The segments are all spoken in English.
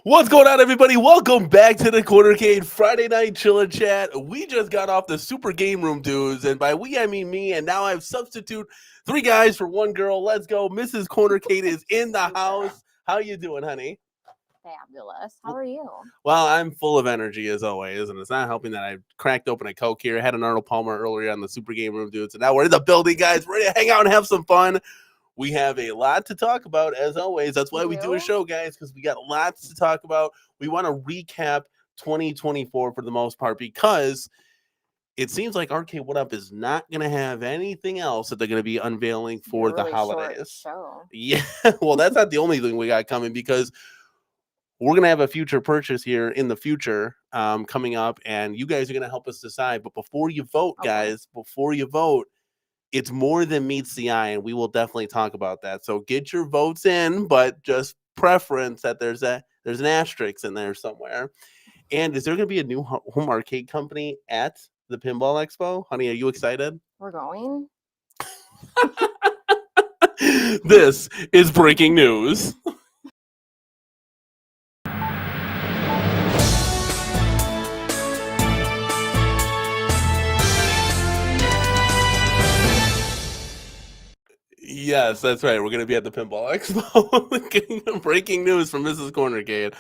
What's going on, everybody? Welcome back to the CornerCade Friday Night Chill and Chat. We just got off the Super Game Room, dudes, and by we, I mean me, and now I've substitute 3 guys for 1 girl. Let's go. Mrs. CornerCade is in the house. How you doing, honey? Fabulous. How are you? Well, I'm full of energy, as always, and it's not helping that I cracked open a Coke here. I had an Arnold Palmer earlier on the Super Game Room, dudes, and now we're in the building, guys. We're ready to hang out and have some fun. We have a lot to talk about, as always. That's why we do a show, guys, because we got lots to talk about. We want to recap 2024 for the most part because it seems like Arcade1up is not going to have anything else that they're going to be unveiling for the holidays. Show. Yeah, well, that's not the only thing we got coming because we're going to have a future purchase here in the future coming up, and you guys are going to help us decide. But before you vote, guys, before you vote, it's more than meets the eye, and we will definitely talk about that. So get your votes in, but just preference that there's an asterisk in there somewhere. And is there going to be a new home arcade company at the Pinball Expo? Honey, are you excited? We're going? This is breaking news. Yes, that's right. We're going to be at the Pinball Expo. Breaking news from Mrs. CornerCade.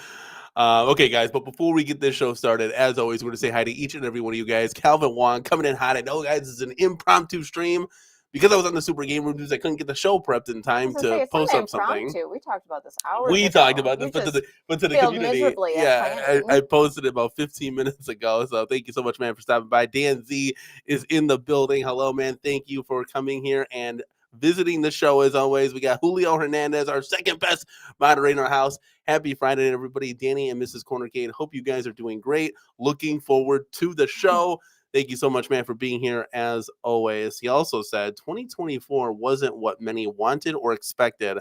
Okay, guys, but before we get this show started, as always, we're going to say hi to each and every one of you guys. Calvin Wong coming in hot. I know, guys, this is an impromptu stream. Because I was on the Super Game Room News, I couldn't get the show prepped in time to post up something. We talked about this hours We ago. talked about this, but to the community. Yeah, I posted it about 15 minutes ago. So thank you so much, man, for stopping by. Dan Z is in the building. Hello, man. Thank you for coming here and visiting the show as always. We got Julio Hernandez, our second best moderator in our house. Happy Friday, everybody. Danny and Mrs. CornerCade. Hope you guys are doing great. Looking forward to the show. Thank you so much, man, for being here as always. He also said 2024 wasn't what many wanted or expected.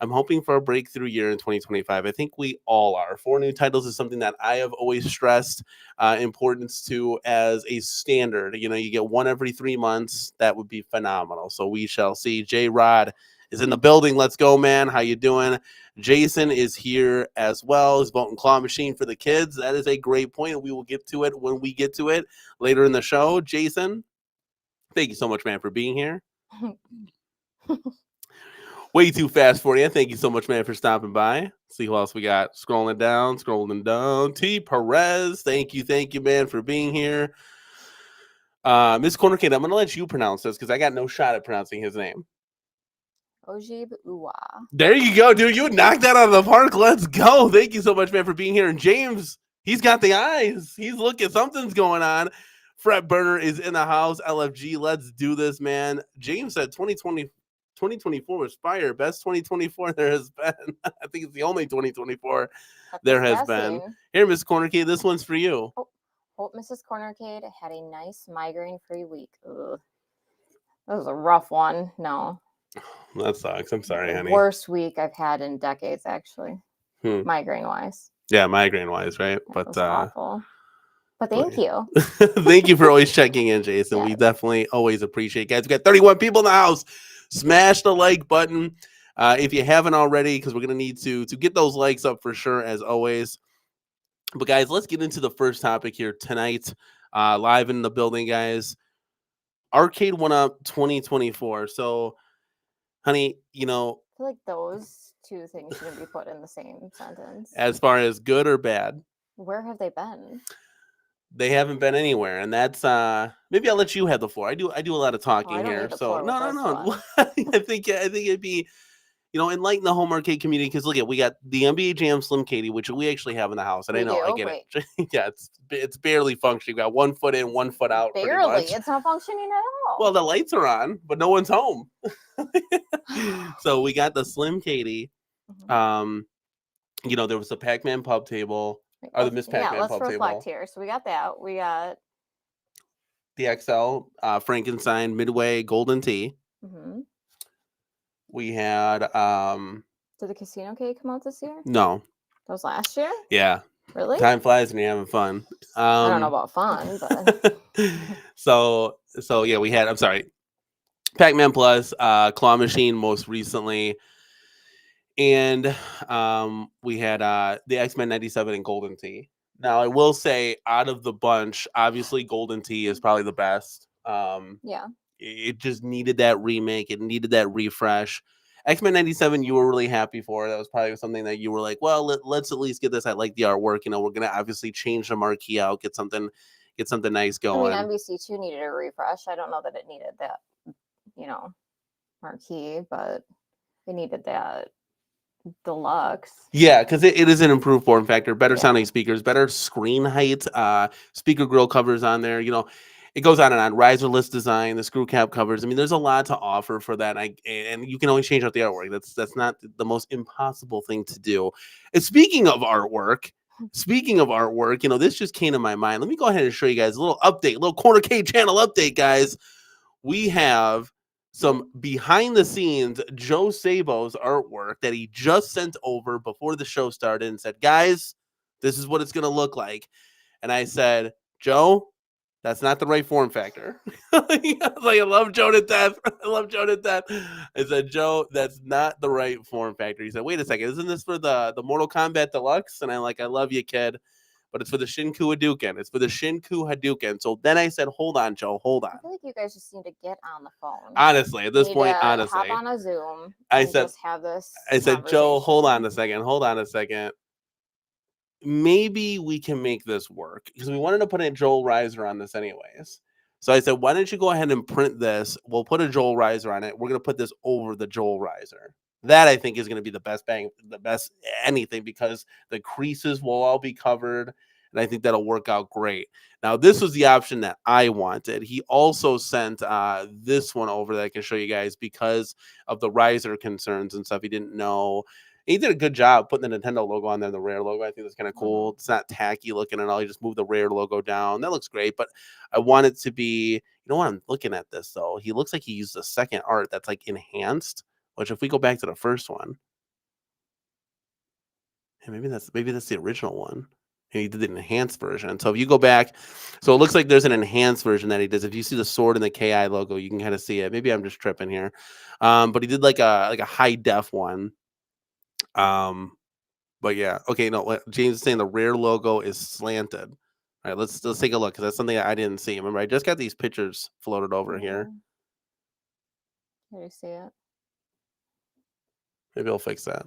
I'm hoping for a breakthrough year in 2025. I think we all are. 4 new titles is something that I have always stressed importance to as a standard. You know, you get 1 every 3 months. That would be phenomenal. So we shall see. J. Rod is in the building. Let's go, man. How you doing? Jason is here as well. His voting claw machine for the kids. That is a great point, and we will get to it when we get to it later in the show. Jason, thank you so much, man, for being here. Way too fast for you. Thank you so much, man, for stopping by. See who else we got. Scrolling down. T. Perez, thank you, man, for being here. Miss CornerCade, I'm going to let you pronounce this because I got no shot at pronouncing his name. Ojib Uwa. There you go, dude. You knocked that out of the park. Let's go. Thank you so much, man, for being here. And James, he's got the eyes. He's looking. Something's going on. Fred Burner is in the house. LFG, let's do this, man. James said 2024 was fire. Best 2024 there has been. I think it's the only 2024 there has been. Here, Miss CornerCade, this one's for you. Hope Mrs. CornerCade had a nice migraine-free week. Ugh. That was a rough one. No. That sucks. I'm sorry, honey. Worst week I've had in decades, actually. Migraine-wise. Yeah, migraine-wise, right? That was awful. But thank you. Thank you for always checking in, Jason. Yes. We definitely always appreciate it. Guys, we got 31 people in the house. Smash the like button if you haven't already, because we're going to need to get those likes up for sure, as always. But, guys, let's get into the first topic here tonight. Live in the building, guys. Arcade1up 2024. So, honey, I feel like those two things shouldn't be put in the same sentence. As far as good or bad? Where have they been? They haven't been anywhere, and that's maybe I'll let you have the floor. I do a lot of talking here, so no. I think it'd be, enlighten the home arcade community, because look at, we got the NBA Jam Slim Katie, which we actually have in the house, and I get it. Yeah, it's barely functioning. We got 1 foot in, 1 foot out. Barely, it's not functioning at all. Well, the lights are on, but no one's home. So we got the Slim Katie. Mm-hmm. There was the Pac-Man pub table. Or the Miss Pac-Man pub table. Let's reflect here. So we got that. We got the XL, Frankenstein, Midway, Golden Tee. Mm-hmm. We had. Did the Casino Cake come out this year? No. That was last year? Yeah. Really? Time flies when you're having fun. I don't know about fun, but. So yeah, we had. I'm sorry. Pac-Man Plus, Claw Machine most recently. And we had the X-Men 97 and Golden Tee. Now, I will say, out of the bunch, obviously Golden Tee is probably the best. Yeah. It just needed that remake. It needed that refresh. X-Men 97, you were really happy for. That was probably something that you were like, well, let's at least get this. I like the artwork. We're going to obviously change the marquee out, get something nice going. I mean, NBC2 needed a refresh. I don't know that it needed that, marquee, but it needed that deluxe. Yeah, because it is an improved form factor, better sounding speakers, better screen height, speaker grill covers on there. It goes on and on. Riserless design, the screw cap covers. I mean, there's a lot to offer for that. And you can always change out the artwork. That's not the most impossible thing to do. And speaking of artwork, this just came to my mind. Let me go ahead and show you guys a little update, a little CornerCade channel update, guys. We have some behind the scenes Joe Sabo's artwork that he just sent over before the show started and said, guys, this is what it's going to look like. And I said, Joe, that's not the right form factor. I love Joe to death. I said, Joe, that's not the right form factor. He said, wait a second, isn't this for the Mortal Kombat Deluxe? And I'm like, I love you, kid, but it's for the Shinku Hadouken. So then I said, hold on, Joe, hold on. I feel like you guys just need to get on the phone. Honestly, at this point, hop on a Zoom. Just have this. I said, Joe, hold on a second. Maybe we can make this work, because we wanted to put a Joel Reiser on this anyways. So I said, why don't you go ahead and print this? We'll put a Joel Reiser on it. We're going to put this over the Joel Reiser. That, I think, is going to be the best anything, because the creases will all be covered, and I think that'll work out great. Now, this was the option that I wanted. He also sent this one over that I can show you guys because of the Reiser concerns and stuff. He didn't know. He did a good job putting the Nintendo logo on there, the Rare logo. I think that's kind of cool. It's not tacky looking at all. You just move the Rare logo down. That looks great. But I want it to be, what I'm looking at this, though. He looks like he used a second art that's like enhanced, which if we go back to the first one, and maybe that's the original one. And he did the enhanced version. So if you go back, so it looks like there's an enhanced version that he does. If you see the sword and the KI logo, you can kind of see it. Maybe I'm just tripping here. But he did like a high def one. But yeah, okay, no, James is saying the Rare logo is slanted. All right, let's take a look, because that's something I didn't see. Remember, I just got these pictures floated over here. Can you see it? Maybe I'll fix that.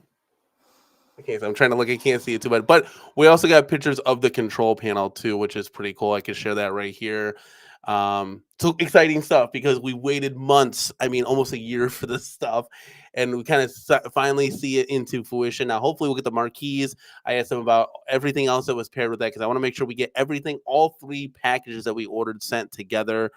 Okay, so I'm trying to look. I can't see it too bad. But we also got pictures of the control panel too, which is pretty cool. I can share that right here. So exciting stuff, because we waited months, almost a year for this stuff, and we kind of finally see it into fruition. Now, hopefully we'll get the marquees. I asked them about everything else that was paired with that, because I want to make sure we get everything, all three packages that we ordered, sent together.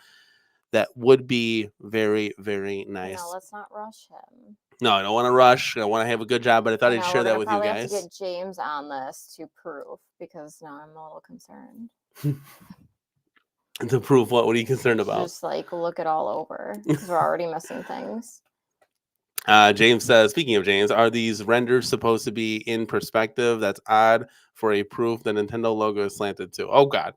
That would be very, very nice. No, let's not rush him. No, I don't want to rush. I want to have a good job, but I thought I'd share that with you guys. Have to get James on this to prove, because now I'm a little concerned. To prove what? What are you concerned about? Just look it all over, because we're already missing things. James says, speaking of James, are these renders supposed to be in perspective? That's odd for a proof. The Nintendo logo is slanted too. Oh God.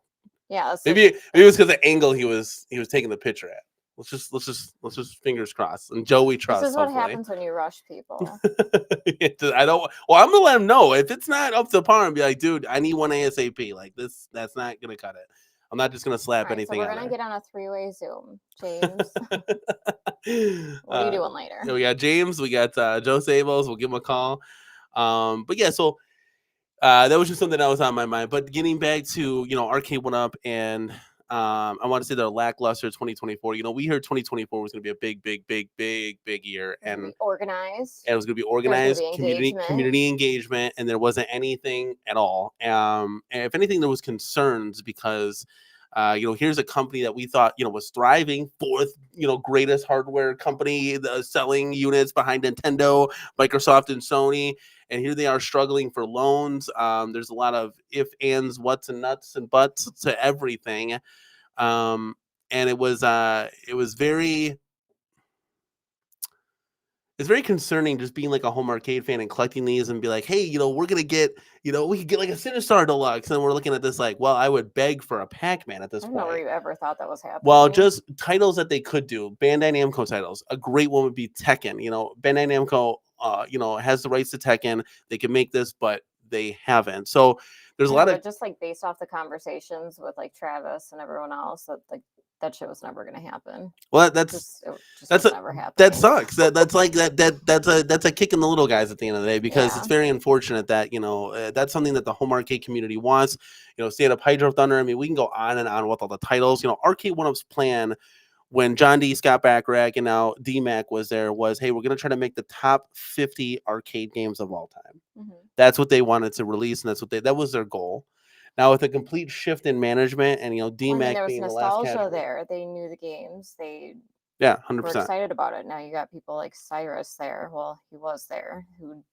Yeah, maybe it was because the angle he was taking the picture at. Let's just fingers crossed. And Joe, we trust. This is hopefully. what happens when you rush people. I don't. Well, I'm gonna let him know if it's not up to par and be like, dude, I need one ASAP. Like this, that's not gonna cut it. I'm not just gonna slap anything. So we're gonna get on a 3-way Zoom, James. What are you doing later? We got James. We got Joe Sabos. We'll give him a call. But yeah, so that was just something that was on my mind. But getting back to Arcade1up and I want to say the lackluster 2024. We heard 2024 was going to be a big year, and organized. And it was going to be organized, community engagement, and there wasn't anything at all. And if anything, there was concerns because, here's a company that we thought, was thriving, fourth, greatest hardware company selling units behind Nintendo, Microsoft, and Sony. And here they are struggling for loans. There's a lot of if, ands, whats, and nuts and buts to everything. And it was very. It's very concerning just being like a home arcade fan and collecting these and be like, hey, we're going to get, we could get like a Sinistar Deluxe. And we're looking at this like, well, I would beg for a Pac-Man at this point. I don't know where you ever thought that was happening. Well, just titles that they could do. Bandai Namco titles. A great one would be Tekken. Bandai Namco, has the rights to Tekken. They can make this, but they haven't. So there's a lot of. Just like based off the conversations with like Travis and everyone else, that like that shit was never going to happen. Well, that's never happened. That sucks. That's like that's a kick in the little guys at the end of the day, because it's very unfortunate that that's something that the home arcade community wants. Stand Up Hydro Thunder. I mean, we can go on and on with all the titles. Arcade1up's plan when John D, Scott Backrack, and now DMAC was there was, hey, we're going to try to make the top 50 arcade games of all time. Mm-hmm. That's what they wanted to release, and that was their goal. Now, with a complete shift in management and, DMAC there was being nostalgia the last there. They knew the games. They 100%. were excited about it. Now you got people like Cyrus there. Well, he was there. Who?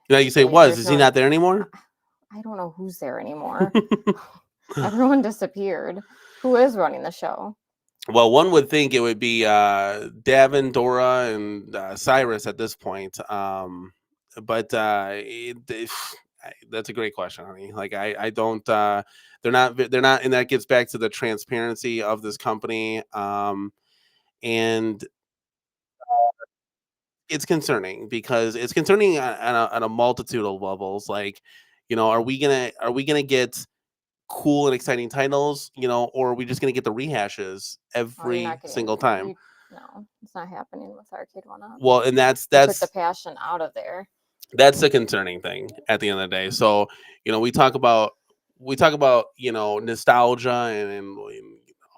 You say was. Is he not there anymore? I don't know who's there anymore. Everyone disappeared. Who is running the show? Well, one would think it would be Davin, Dora, and Cyrus at this point. But that's a great question, honey. Like I don't. They're not, and that gets back to the transparency of this company. And it's concerning because it's concerning on a multitude of levels. Like, are we gonna get cool and exciting titles, or are we just going to get the rehashes every single time? No, it's not happening with Arcade1up. Well, and that's took the passion out of there. That's the concerning thing at the end of the day. So, we talk about nostalgia and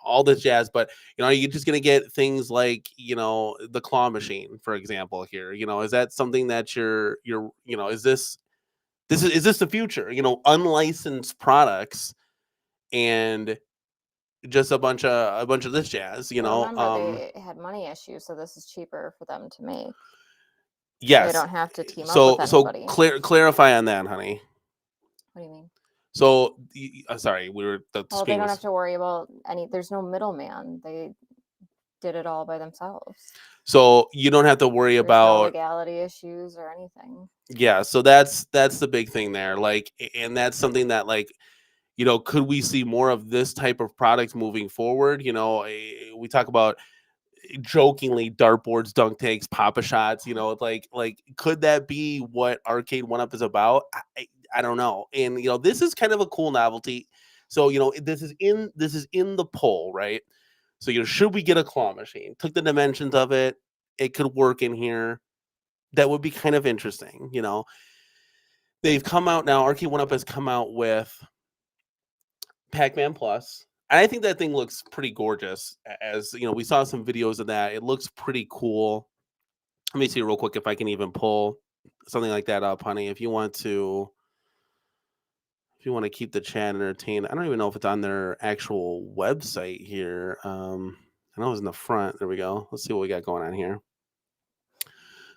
all this jazz, but you're just going to get things like, the claw machine, for example, here. Is that something that you're is this the future? Unlicensed products and just a bunch of this jazz, Remember, they had money issues, so this is cheaper for them to make. Yes, they don't have to team up with anybody. So clarify on that, honey. What do you mean? So, sorry, we were. They don't have to worry about any. There's no middleman. They did it all by themselves. So you don't have to worry about no legality issues or anything. Yeah, so that's the big thing there. Like, and that's something that like. Could we see more of this type of product moving forward? We talk about jokingly dartboards, dunk tanks, Papa Shots. Like could that be what Arcade1up is about? I don't know. And this is kind of a cool novelty. So this is in the poll, right? So should we get a claw machine? Took the dimensions of it. It could work in here. That would be kind of interesting. They've come out now. Arcade1up has come out with Pac-Man Plus. And I think that thing looks pretty gorgeous. As we saw some videos of that. It looks pretty cool. Let me see real quick if I can even pull something like that up, honey. If you want to keep the chat entertained. I don't even know if it's on their actual website here. I know it was in the front. There we go. Let's see what we got going on here.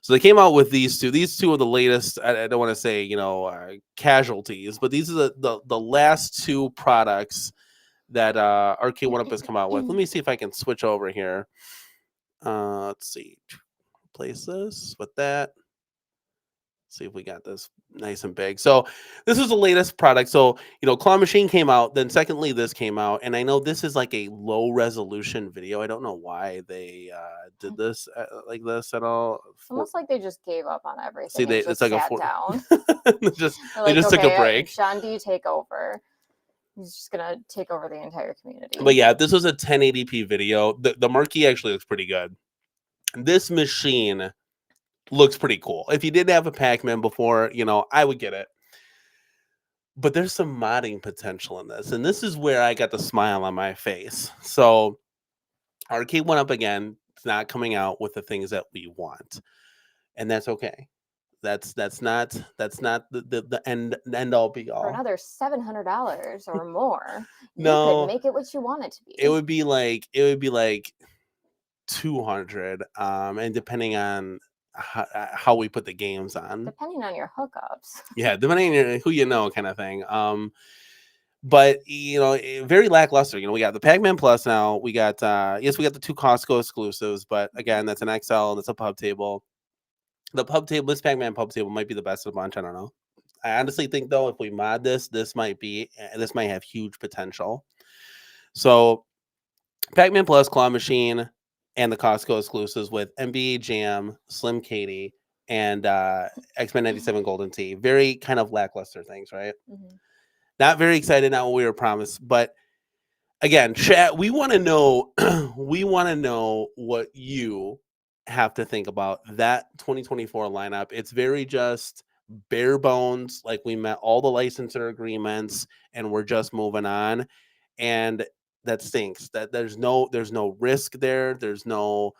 So they came out with these two. These two are the latest. I don't want to say casualties, but these are the last two products that Arcade1up has come out with. Let me see if I can switch over here. Let's see. Replace this with that. see if we got this nice and big. So this is the latest product. So, Claw Machine came out. Then secondly, this came out. And I know this is like a low resolution video. I don't know why they did this like this at all. Almost like they just gave up on everything. See, and just it's like sat down. they just took a break. Sean, do you take over? He's just going to take over the entire community. But yeah, this was a 1080p video. The marquee actually looks pretty good. This machine looks pretty cool. If you didn't have a Pac-Man before, I would get it. But there's some modding potential in this. And this is where I got the smile on my face. So Arcade1up again, it's not coming out with the things that we want. And that's okay. That's not the end all be all. For another $700 or more, no, you could make it what you want it to be. It would be like 200, and depending on how we put the games on, depending on your hookups. Yeah, depending on who kind of thing. But very lackluster. We got the Pac-Man Plus now. We got we got the 2 Costco exclusives, but again, that's an XL and it's a pub table. The pub table, this Pac-Man pub table might be the best of the bunch. I don't know. I honestly think though, if we mod this might have huge potential. So Pac-Man Plus, Claw Machine, and the Costco exclusives with NBA Jam, Slim Katie, and X-Men 97 Golden Tee. Very kind of lackluster things, right? Mm-hmm. Not very excited, not what we were promised. But again, chat, we want to know what you have to think about that 2024 lineup. It's very just bare bones. Like, we met all the licensor agreements and we're just moving on. And that stinks. That there's no risk there. There's no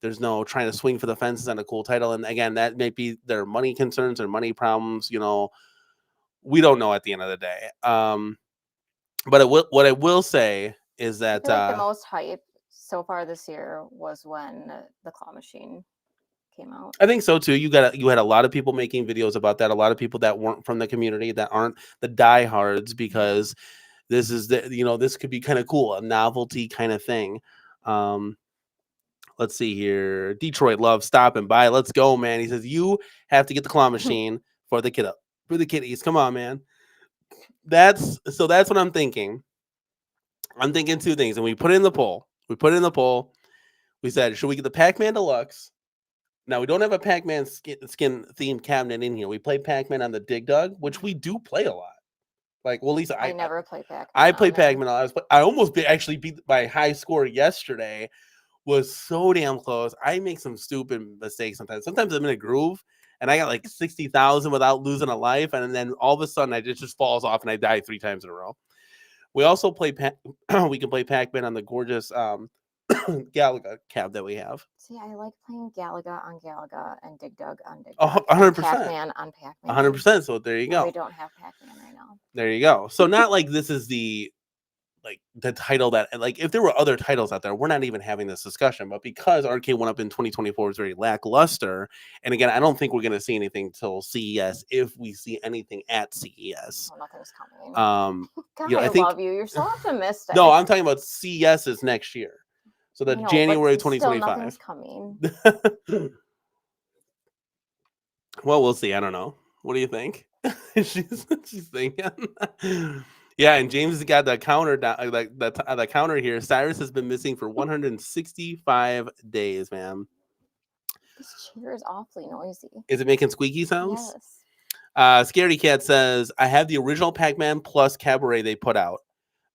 trying to swing for the fences on a cool title. And again, that may be their money concerns or money problems. We don't know at the end of the day. But what I will say is that the most hype so far this year was when the Claw Machine came out. I think so too. You had a lot of people making videos about that. A lot of people that weren't from the community, that aren't the diehards, because this is this could be kind of cool, a novelty kind of thing. Let's see here. Detroit Love stopping by. Let's go, man. He says you have to get the Claw Machine for the kitties. Come on, man. That's what I'm thinking. I'm thinking 2 things, and we put it in the poll. We said, should we get the Pac-Man Deluxe? Now, we don't have a Pac-Man skin themed cabinet in here. We play Pac-Man on the Dig Dug, which we do play a lot. Like, well, at least I never play Pac-Man. I play Pac-Man a lot. I almost actually beat my high score yesterday. Was so damn close. I make some stupid mistakes sometimes. Sometimes I'm in a groove and I got like 60,000 without losing a life, and then all of a sudden it just falls off and I die 3 times in a row. We also play we can play Pac-Man on the gorgeous Galaga cab that we have. See, I like playing Galaga on Galaga and Dig Dug on Dig Dug. 100%. Pac-Man on Pac-Man. 100%. So there you go. We don't have Pac-Man right now. There you go. So not like this is the title that, like, if there were other titles out there, we're not even having this discussion. But because Arcade1up in 2024 is very lackluster, and again, I don't think we're going to see anything till CES, if we see anything at CES. Well, nothing's coming. God, I love you. You're so optimistic. No, I'm talking about CES is next year. So that January 2025. Still nothing's coming. Well, we'll see. I don't know. What do you think? she's thinking. Yeah, and James has got the counter down, like the counter here. Cyrus has been missing for 165 days, man. This chair is awfully noisy. Is it making squeaky sounds? Yes. Scaredy Cat says, I have the original Pac-Man Plus Cabaret they put out.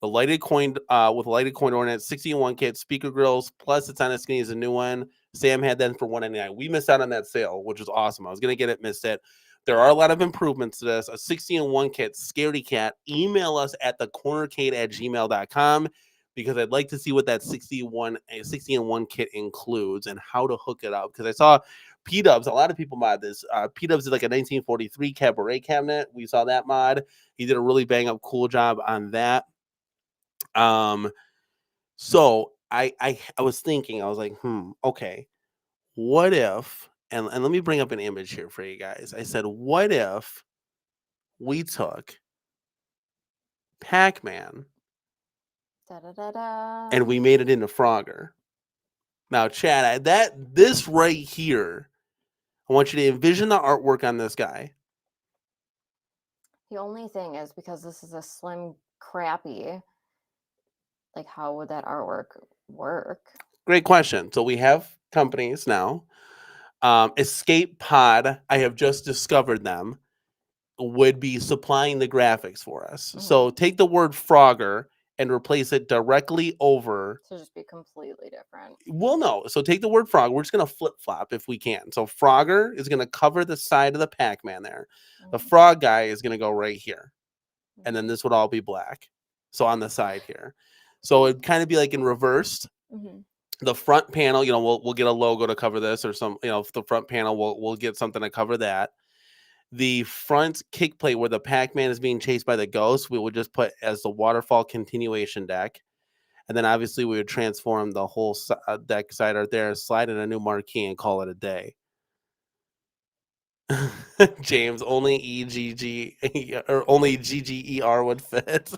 The lighted coin with a lighted coin ornament, 60-in-1 kit, speaker grills, plus it's on a skinny is a new one. Sam had that for $199. We missed out on that sale, which was awesome. I was gonna get it, missed it. There are a lot of improvements to this. A 60-in-1 kit, Scaredy Cat. Email us at thecornercade@gmail.com because I'd like to see what that 60-in-1 kit includes and how to hook it up. Because I saw P-Dubs, a lot of people mod this. P-Dubs is like a 1943 cabaret cabinet. We saw that mod. He did a really bang up cool job on that. So I was thinking, I was like, okay, what if, and let me bring up an image here for you guys. I said, what if we took Pac-Man and we made it into Frogger? Now, Chad, this right here, I want you to envision the artwork on this guy. The only thing is, because this is a slim, crappy, like, how would that artwork work? Great question. So we have companies now. Escape Pod, I have just discovered them, would be supplying the graphics for us. So take the word Frogger and replace it directly over. So just be completely different. Well, no. So take the word Frog. We're just going to flip flop if we can. So Frogger is going to cover the side of the Pac-Man there. The frog guy is going to go right here. And then this would all be black. So on the side here. So it'd kind of be like in reversed. The front panel, you know, we'll get a logo to cover this, or some, you know, the front panel, we'll get something to cover that. The front kick plate where the Pac-Man is being chased by the ghost, we would just put as the waterfall continuation deck. And then obviously we would transform the whole deck side art there, slide in a new marquee, and call it a day. James, only EGG or only GGER would fit.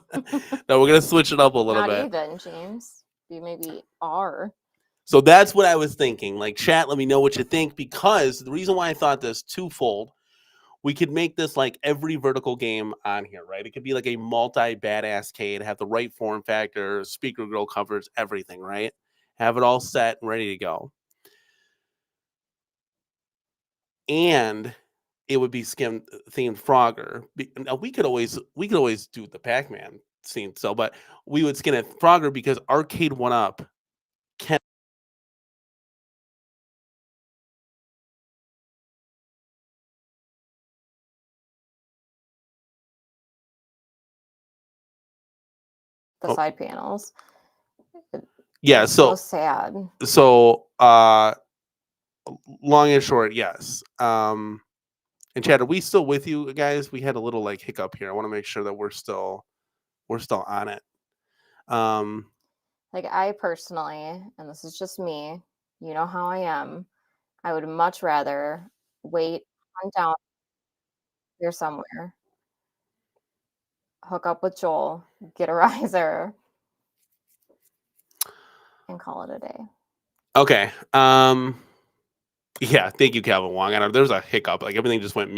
No, we're gonna switch it up a little bit. Not even, James. Be maybe R. So that's what I was thinking. Like, chat, let me know what you think, because the reason why I thought this twofold, we could make this like every vertical game on here, right? It could be like a multi-badass cade, have the right form factor, speaker grill covers, everything, right? Have it all set and ready to go. And it would be skim themed Frogger. Now we could always do the Pac-Man scene, so, but we would skin it Frogger because Arcade1up can. The side panels. Yeah, so sad. So long and short, yes. And Chad, are we still with you guys? We had a little like hiccup here. I want to make sure that we're still on it. Like, I personally, and this is just me, you know how I am, I would much rather wait on down here somewhere, hook up with Joel, get a riser, and call it a day. Okay. Yeah, thank you, Calvin Wong. I don't know, there was a hiccup. Like everything just went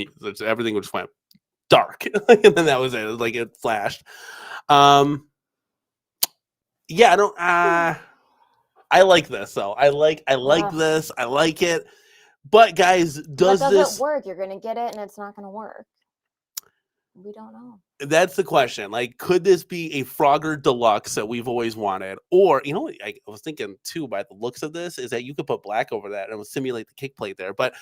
dark. And then that was it. It was like it flashed. Yeah, I don't I like this though. I like this. I like it. But guys, does this work? You're gonna get it and it's not gonna work. We don't know. That's the question. Like, could this be a Frogger Deluxe that we've always wanted? Or, you know, I was thinking too, by the looks of this, is that you could put black over that and it would simulate the kick plate there. But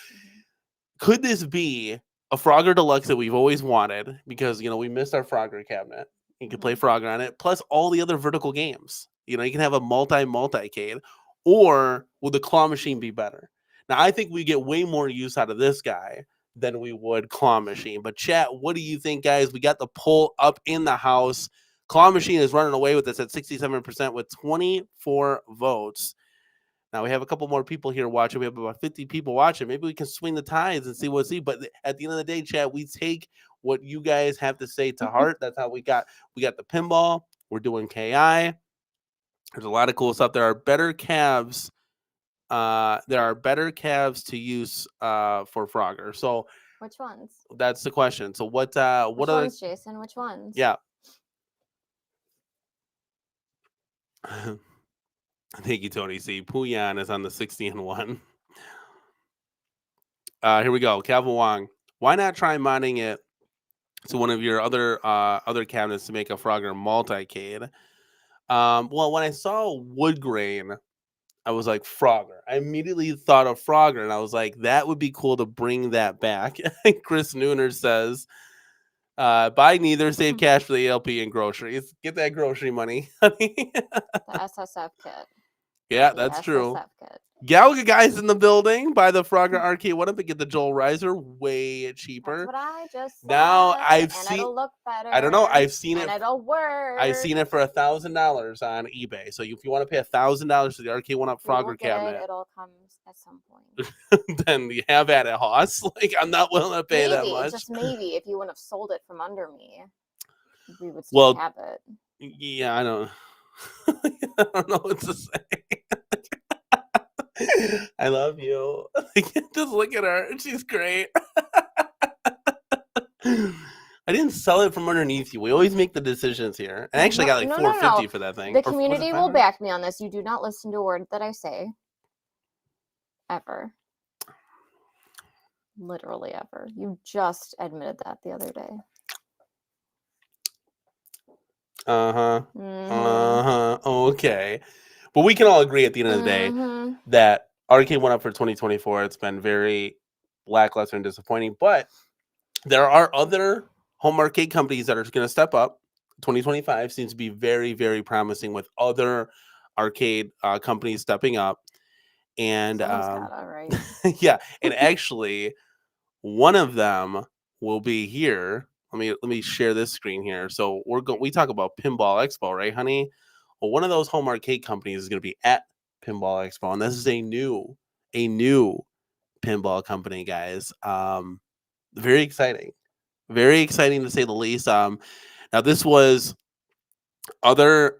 could this be a Frogger Deluxe that we've always wanted? Because, you know, we missed our Frogger cabinet. You could play Frogger on it, plus all the other vertical games. You know, you can have a multi-cade. Or will the claw machine be better? Now, I think we get way more use out of this guy than we would claw machine. But chat, what do you think, guys? We got the poll up in the house. Claw machine is running away with us at 67% with 24 votes. Now we have a couple more people here watching. We have about 50 people watching. Maybe we can swing the tides and see what's see. But at the end of the day, chat, we take what you guys have to say to heart. That's how we got the pinball. We're doing KI. There's a lot of cool stuff. There are better calves. There are better calves to use for Frogger. So which ones? That's the question. So what which other ones, Jason? Which ones? Yeah. Thank you, Tony C. Puyan is on the 60-1. Here we go. Calvin Wong. Why not try modding it to one of your other cabinets to make a Frogger multi-cade? Well, when I saw wood grain, I was like, Frogger. I immediately thought of Frogger, and I was like, that would be cool to bring that back. Chris Nooner says, buy neither, save cash for the ALP and groceries. Get that grocery money. The SSF kit. Yeah, that's true. Galaga guys in the building. Buy the Frogger Arcade1up and get the Joel Riser way cheaper. That's what I just said. Now I've seen. It'll look better. I don't know. I've seen it. And it'll work. I've seen it for $1,000 on eBay. So if you want to pay $1,000 for the Arcade1up Frogger cabinet, it'll come at some point. Then you have at it, Hoss. Like, I'm not willing to pay that much. Just maybe, if you wouldn't have sold it from under me, we would still have it. Yeah, I don't know what to say. I love you. Just look at her. She's great. I didn't sell it from underneath you. We always make the decisions here. I actually got like $450 for that thing. The community will back me on this. You do not listen to a word that I say. Ever. Literally ever. You just admitted that the other day. Okay. But we can all agree at the end of the day that Arcade1up for 2024, it's been very lackluster and disappointing. But there are other home arcade companies that are going to step up. 2025 seems to be very, very promising with other arcade companies stepping up. And right? yeah, and actually, one of them will be here. Let me share this screen here. So we talk about Pinball Expo, right, honey? Well, one of those home arcade companies is going to be at Pinball Expo, and this is a new pinball company, guys. Very exciting to say the least. Now this was other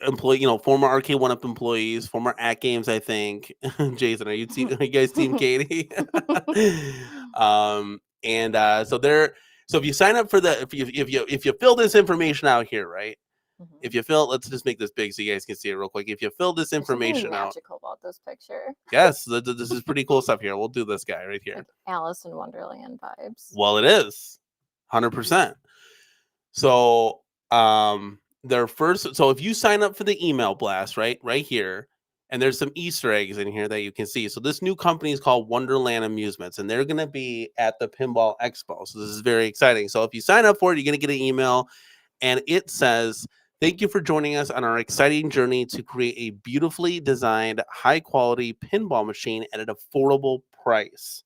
employee, former Arcade1up employees, former At Games, I think. Jason, are you guys team Katie? So if you sign up for if you fill this information out here, right? If you fill, let's just make this big so you guys can see it real quick. If you fill this information out, magical about this picture. Yes, this is pretty cool stuff here. We'll do this guy right here. Like Alice in Wonderland vibes. Well, it is 100%. So, so if you sign up for the email blast, right here, and there's some Easter eggs in here that you can see. So this new company is called Wonderland Amusements, and they're going to be at the Pinball Expo. So this is very exciting. So if you sign up for it, you're going to get an email, and it says, "Thank you for joining us on our exciting journey to create a beautifully designed, high-quality pinball machine at an affordable price."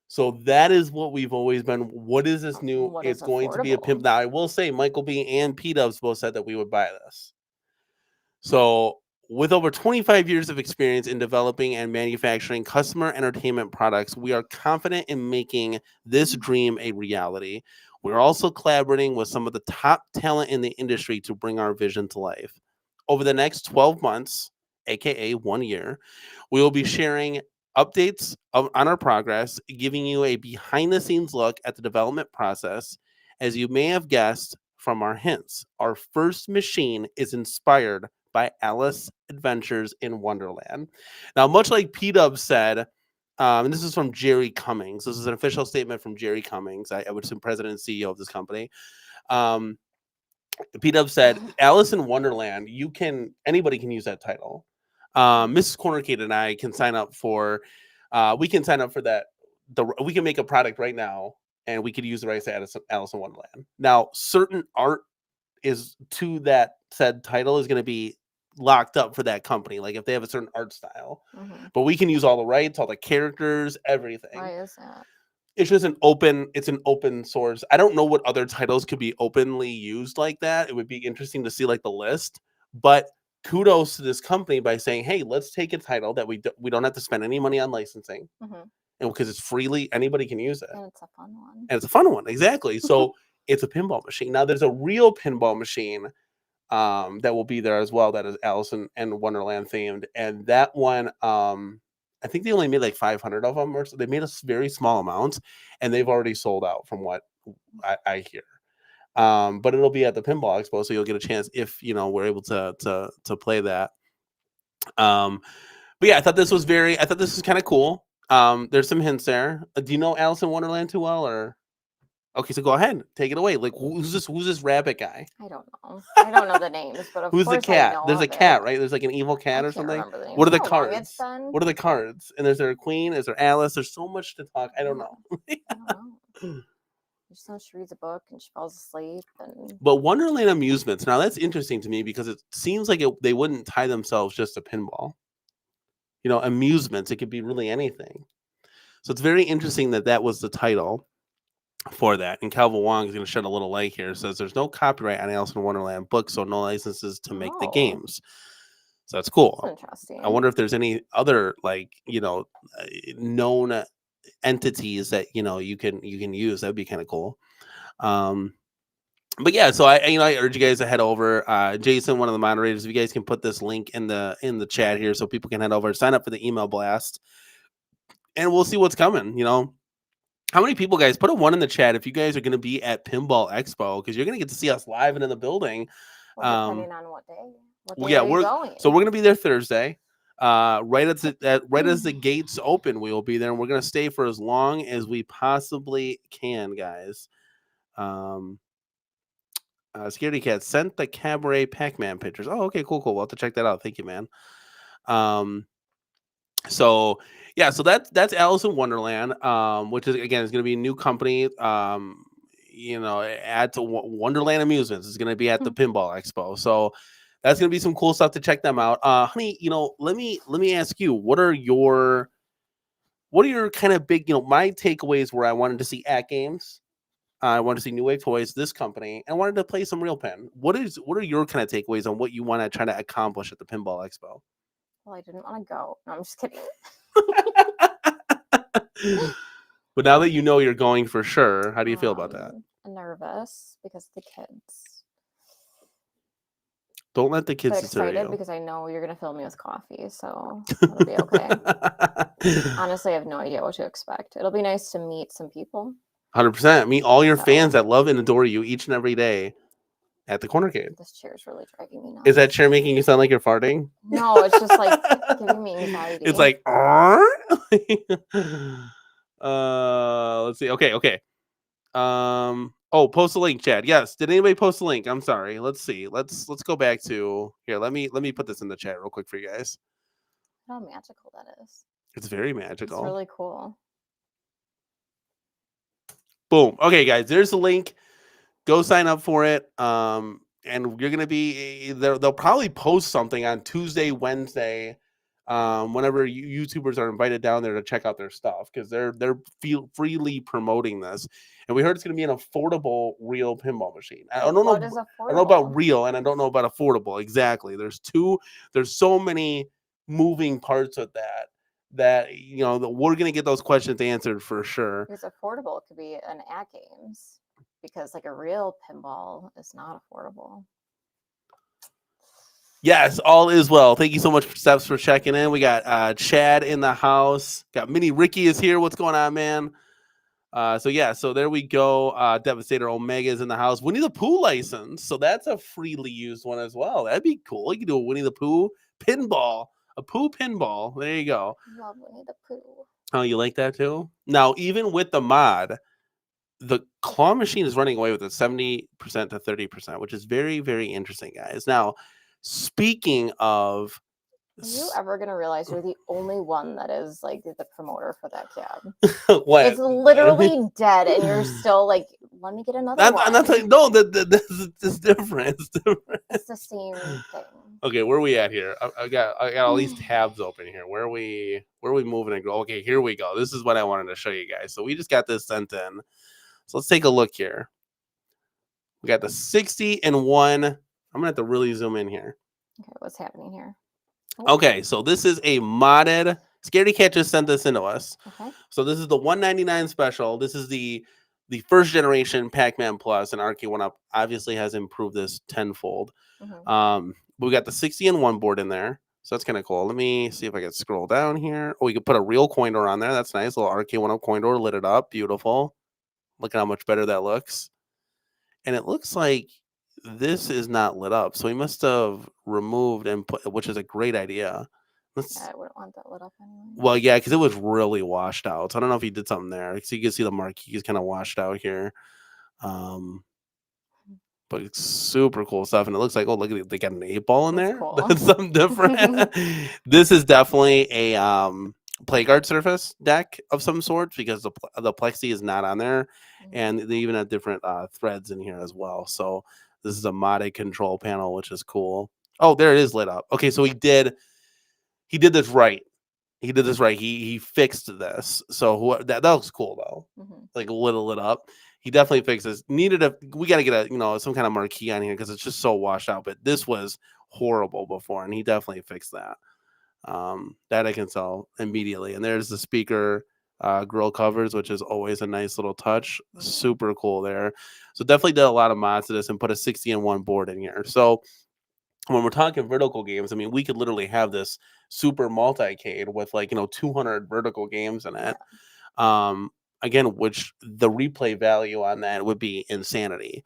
So that is what we've always been. What is this new? It's going to be a pimp. Now, I will say Michael B. and P-Dubs both said that we would buy this. So with over 25 years of experience in developing and manufacturing customer entertainment products, we are confident in making this dream a reality. We're also collaborating with some of the top talent in the industry to bring our vision to life. Over the next 12 months, aka 1 year, we will be sharing updates on our progress, giving you a behind-the-scenes look at the development process. As you may have guessed from our hints, our first machine is inspired by Alice Adventures in Wonderland. Now, much like P-Dub said, and this is from Jerry Cummings. This is an official statement from Jerry Cummings. I would assume president and CEO of this company. P-Dub said, Alice in Wonderland, anybody can use that title. Mrs. CornerCade and I can sign up for, we can make a product right now, and we could use the rights to Alice in Wonderland. Now, certain art is to that said title is going to be locked up for that company, like if they have a certain art style. But we can use all the rights, all the characters, everything. Why is that? It's just an open source. I don't know what other titles could be openly used like that. It would be interesting to see like the list, but kudos to this company by saying, hey, let's take a title that we don't have to spend any money on licensing, and because it's freely, anybody can use it, and it's a fun one. Exactly. So it's a pinball machine. Now there's a real pinball machine that will be there as well, that is Alice and Wonderland themed, and that one, I think they only made like 500 of them, or so. They made a very small amount, and they've already sold out from what I hear. But it'll be at the Pinball Expo, so you'll get a chance if we're able to play that. But yeah, I thought this was kind of cool. There's some hints there. Do you know Alice in Wonderland too well, or? Okay, so go ahead, take it away. Like, who's this rabbit guy? I don't know. I don't know the names, but of who's course the cat? I know There's a cat, right? There's like an evil cat or something. What are the cards? What are the cards? And is there a queen? Is there Alice? There's so much to talk. I don't know. I don't know. Just know she reads a book and she falls asleep. But Wonderland Amusements. Now that's interesting to me because it seems like they wouldn't tie themselves just to pinball. Amusements. It could be really anything. So it's very interesting that was the title for that. And Calvin Wong is going to shed a little light here. It says there's no copyright on Alice in Wonderland books, so no licenses to make the games. So that's cool. That's interesting. I wonder if there's any other known entities that you can use. That'd be kind of cool. But yeah, so I urge you guys to head over. Jason, one of the moderators, if you guys can put this link in the chat here so people can head over, sign up for the email blast, and we'll see what's coming. How many people, guys? Put a 1 in the chat if you guys are going to be at Pinball Expo, because you're going to get to see us live and in the building. Well, depending on what day. What day Yeah, are you going? So we're going to be there Thursday. Right as the gates open, we will be there, and we're going to stay for as long as we possibly can, guys. Scaredy Cat sent the Cabaret Pac-Man pictures. Oh, okay, cool. We'll have to check that out. Thank you, man. So yeah, so that's Alice in Wonderland, which is again is going to be a new company. Add to Wonderland Amusements is going to be at the Pinball Expo. So that's going to be some cool stuff to check them out. Honey, let me ask you, what are your kind of big, my takeaways where I wanted to see at games. I wanted to see New Wave Toys, this company, and I wanted to play some real pen. What are your kind of takeaways on what you want to try to accomplish at the Pinball Expo? Well, I didn't want to go. No, I'm just kidding. But now that you know you're going for sure, how do you feel about that? I'm nervous because of the kids. Don't let the kids but excited because I know you're going to fill me with coffee, so it'll be okay. Honestly, I have no idea what to expect. It'll be nice to meet some people. 100%. Meet all your fans that love and adore you each and every day at the CornerCade. This chair is really dragging me nuts. Is that chair making you sound like you're farting? No, it's just like giving me anxiety. It's like, let's see. Okay. Post a link, Chad. Yes. Did anybody post a link? I'm sorry. Let's see. Let's go back to here. Let me put this in the chat real quick for you guys. How magical that is. It's very magical. It's really cool. Boom. Okay, guys, there's the link. Go sign up for it. And you're gonna be there. They'll probably post something on Tuesday, Wednesday, whenever YouTubers are invited down there to check out their stuff, because they're freely promoting this. And we heard it's gonna be an affordable real pinball machine. I don't know about real, and I don't know about affordable exactly. There's so many moving parts of that we're gonna get those questions answered for sure. Because affordable could be an at games, because like a real pinball is not affordable. Yes, all is well. Thank you so much, Steps, for checking in. We got Chad in the house. Got Mini Ricky is here. What's going on, man? So there we go. Devastator Omega is in the house. Winnie the Pooh license. So that's a freely used one as well. That'd be cool. You can do a Winnie the Pooh pinball. A Pooh pinball. There you go. I love Winnie the Pooh. Oh, you like that too? Now, even with the mod, the claw machine is running away with it 70% to 30%, which is very, very interesting, guys. Now, speaking of... Are you ever going to realize you're the only one that is like the promoter for that cab? What? It's literally dead, and you're still like, let me get another one. I'm not saying, no, it's different. It's different. It's the same thing. Okay, where are we at here? I got all these tabs open here. Where are we moving and go? Okay, here we go. This is what I wanted to show you guys. So we just got this sent in. So let's take a look here. We got the 60 and 1. I'm gonna have to really zoom in here. Okay, what's happening here? Okay, so this is a modded. Scaredy Cat just sent this into us. Okay. So this is the 199 special. This is the first generation Pac-Man Plus, and Arcade1up obviously has improved this tenfold. Mm-hmm. We got the 60 and 1 board in there, so that's kind of cool. Let me see if I can scroll down here. Oh, we could put a real coin door on there. That's nice. A little Arcade1up coin door, lit it up, beautiful. Look at how much better that looks. And it looks like this is not lit up, so we must have removed and put, which is a great idea. I wouldn't want that lit up anyway. Well, yeah, because it was really washed out. So I don't know if he did something there. So you can see the marquee is kind of washed out here. But it's super cool stuff. And it looks like, oh, look at it. They got an 8-ball in there. Cool. That's something different. This is definitely a play guard surface deck of some sort, because the plexi is not on there. Mm-hmm. And they even have different threads in here as well. So this is a modded control panel, which is cool. Oh, there it is lit up. Okay, so he did this right. He did this right. He fixed this. So that looks cool though. Mm-hmm. Like a little lit up. He definitely fixed this. We got to get some kind of marquee on here because it's just so washed out. But this was horrible before, and he definitely fixed that. That I can tell immediately. And there's the speaker grill covers, which is always a nice little touch. Mhm. Super cool there. So definitely did a lot of mods to this and put a 60-in-1 board in here. So when we're talking vertical games, I mean, we could literally have this super multi-cade with 200 vertical games in it. Again, which the replay value on that would be insanity.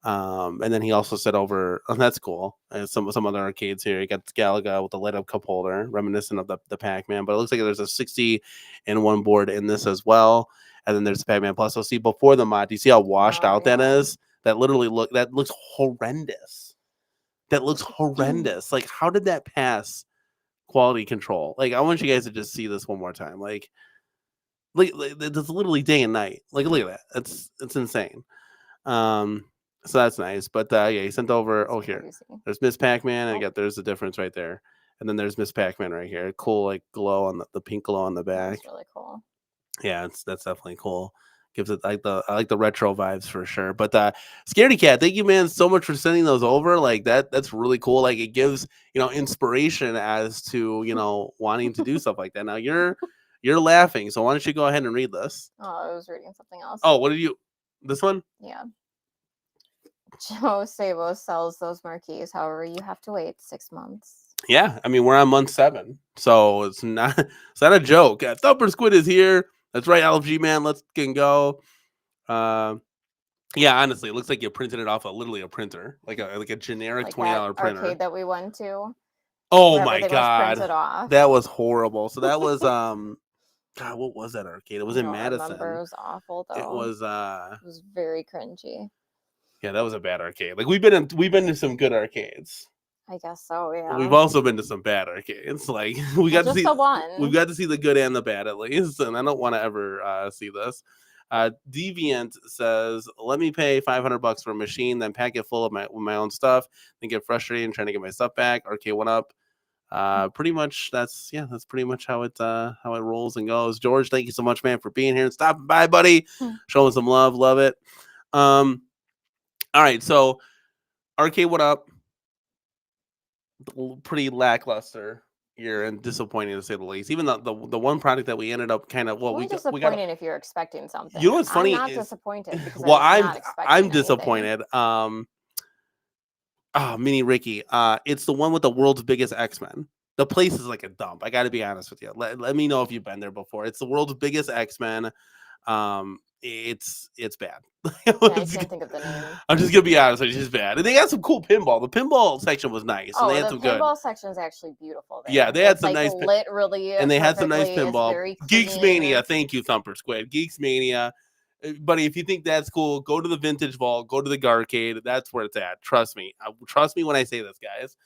And then he also said over, and that's cool. Some other arcades here. You got Galaga with the light up cup holder, reminiscent of the Pac-Man, but it looks like there's a 60-in-1 board in this as well. And then there's the Pac-Man Plus. So see, before the mod, do you see how washed out that is? That looks horrendous. That looks horrendous. Like, how did that pass quality control? Like, I want you guys to just see this one more time. Like it's literally day and night. Like, look at that. It's insane. So that's nice. But yeah, he sent over. Oh, here, there's Miss Pac-Man, and there's the difference right there. And then there's Miss Pac-Man right here. Cool, like glow on the pink glow on the back. That's really cool. Yeah, that's definitely cool. Gives it I like the retro vibes for sure. But Scaredy Cat, thank you, man, so much for sending those over. Like that's really cool. Like it gives inspiration as to wanting to do stuff like that. Now you're laughing, so why don't you go ahead and read this? Oh, I was reading something else. Oh, what did you? This one? Yeah. Joe Sabo sells those marquees. However, you have to wait 6 months. Yeah, I mean we're on month 7, so it's not a joke. Thumper Squid is here. That's right, LFG man. Let's go. Yeah, honestly, it looks like you printed it off literally a printer, like a generic $20 printer. Arcade that we went to. Oh my god, that was horrible. So that was God, what was that arcade? It was in Madison. Remember. It was awful though. It was very cringy. Yeah, that was a bad arcade. Like we've been to some good arcades. I guess so, yeah. We've also been to some bad arcades. Like we got to see the one. We've got to see the good and the bad at least, and I don't want to ever see this. Deviant says, "Let me pay $500 for a machine, then pack it full of my own stuff, then get frustrated and trying to get my stuff back." Arcade1up. Pretty much that's pretty much how it rolls and goes. George, thank you so much, man, for being here and stopping by, buddy. Showing some love it. All right, so Arcade1up. Pretty lackluster year and disappointing to say the least. Even the one product that we ended up kind of disappointed if you're expecting something. You know what's funny? I'm not disappointed because I'm disappointed. Mini Ricky. It's the one with the world's biggest X-Men. The place is like a dump. I got to be honest with you. Let me know if you've been there before. It's the world's biggest X-Men. It's bad. I can't think of the name. I'm just gonna be honest, it's just bad. And they had some cool pinball. The pinball section was nice. Oh, and they had the pinball section is actually beautiful. There. Yeah, they had some nice lit really, and they had some nice pinball. Geeks Mania, thank you, Thumper Squid. Geeks Mania, buddy. If you think that's cool, go to the Vintage Vault, go to the Arcade. That's where it's at. Trust me when I say this, guys.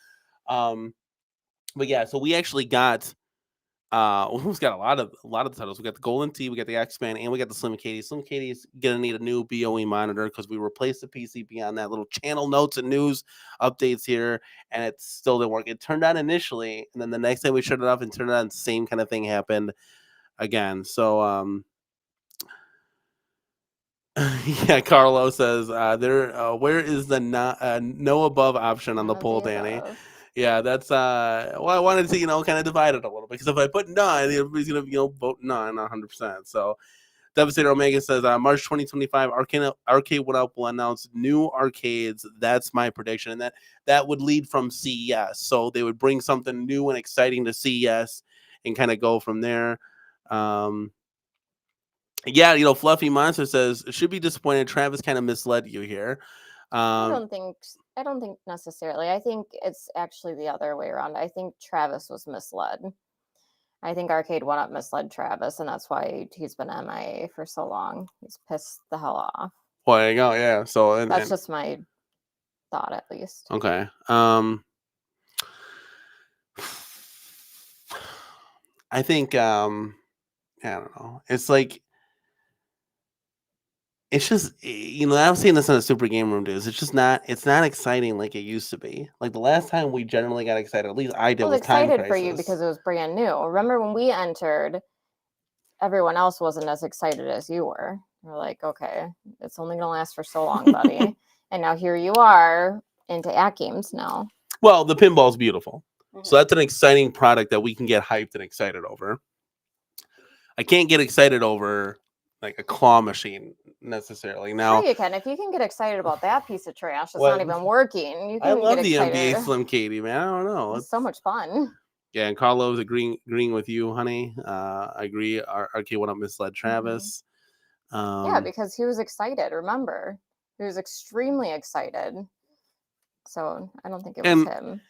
But yeah, so we actually got. We've got a lot of the titles. We got the Golden Tee, we got the X-Men, and we got the Slim Katie. Slim Katie's gonna need a new BOE monitor because we replaced the PCB on that little channel notes and news updates here, and it still didn't work. It turned on initially, and then the next time we shut it off and turned it on, same kind of thing happened again. So yeah, Carlo says where is the no above option on the poll, Danny? Yeah, that's well, I wanted to, kind of divide it a little bit because if I put none, everybody's gonna, vote none 100%. So Devastator Omega says March 2025, Arcade1up will announce new arcades. That's my prediction, and that would lead from CES. So they would bring something new and exciting to CES and kind of go from there. Yeah, Fluffy Monster says should be disappointed. Travis kind of misled you here. I don't think necessarily. I think it's actually the other way around. I think Travis was misled. I think Arcade1up misled Travis, and that's why he's been MIA for so long. He's pissed the hell off. Well, there you go. Yeah. So that's just my thought, at least. Okay. I think I don't know. It's like. It's just, I was saying this in the Super Game Room, dudes. It's not exciting like it used to be. Like the last time we generally got excited, at least I did. I was excited for you because it was brand new. Remember when we entered, everyone else wasn't as excited as you were. We're like, okay, it's only going to last for so long, buddy. And now here you are into AT games now. Well, the pinball's beautiful. Mm-hmm. So that's an exciting product that we can get hyped and excited over. I can't get excited over like a claw machine necessarily. Now, sure you can. If you can get excited about that piece of trash, it's what? not even working. You I can love get the excited. NBA Slim Katie, man. I don't know. It's so much fun. Yeah, and Carlo's agreeing with you, honey. I agree. Arcade1up misled Travis. Yeah, because he was excited. Remember, he was extremely excited. So I don't think it was him.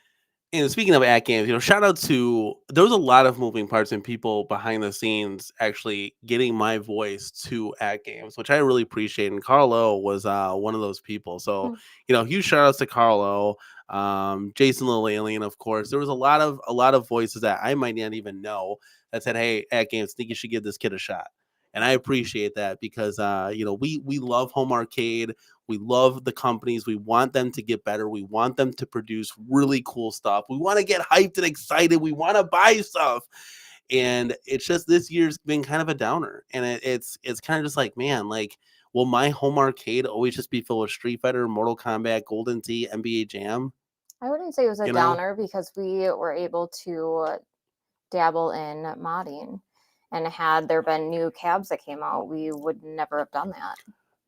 And speaking of at games, shout out to, there was a lot of moving parts and people behind the scenes actually getting my voice to at games, which I really appreciate. And Carlo was one of those people. So, huge shout outs to Carlo, Jason Little Alien, of course. There was a lot of voices that I might not even know that said, "Hey, at games, think you should give this kid a shot." And I appreciate that because we love home arcade. We love the companies. We want them to get better. We want them to produce really cool stuff. We want to get hyped and excited. We want to buy stuff. And it's just, this year's been kind of a downer. And it's kind of just like, man, like, will my home arcade always just be filled with Street Fighter, Mortal Kombat, Golden Tee, NBA Jam? I wouldn't say it was a downer because we were able to dabble in modding. And had there been new cabs that came out, we would never have done that.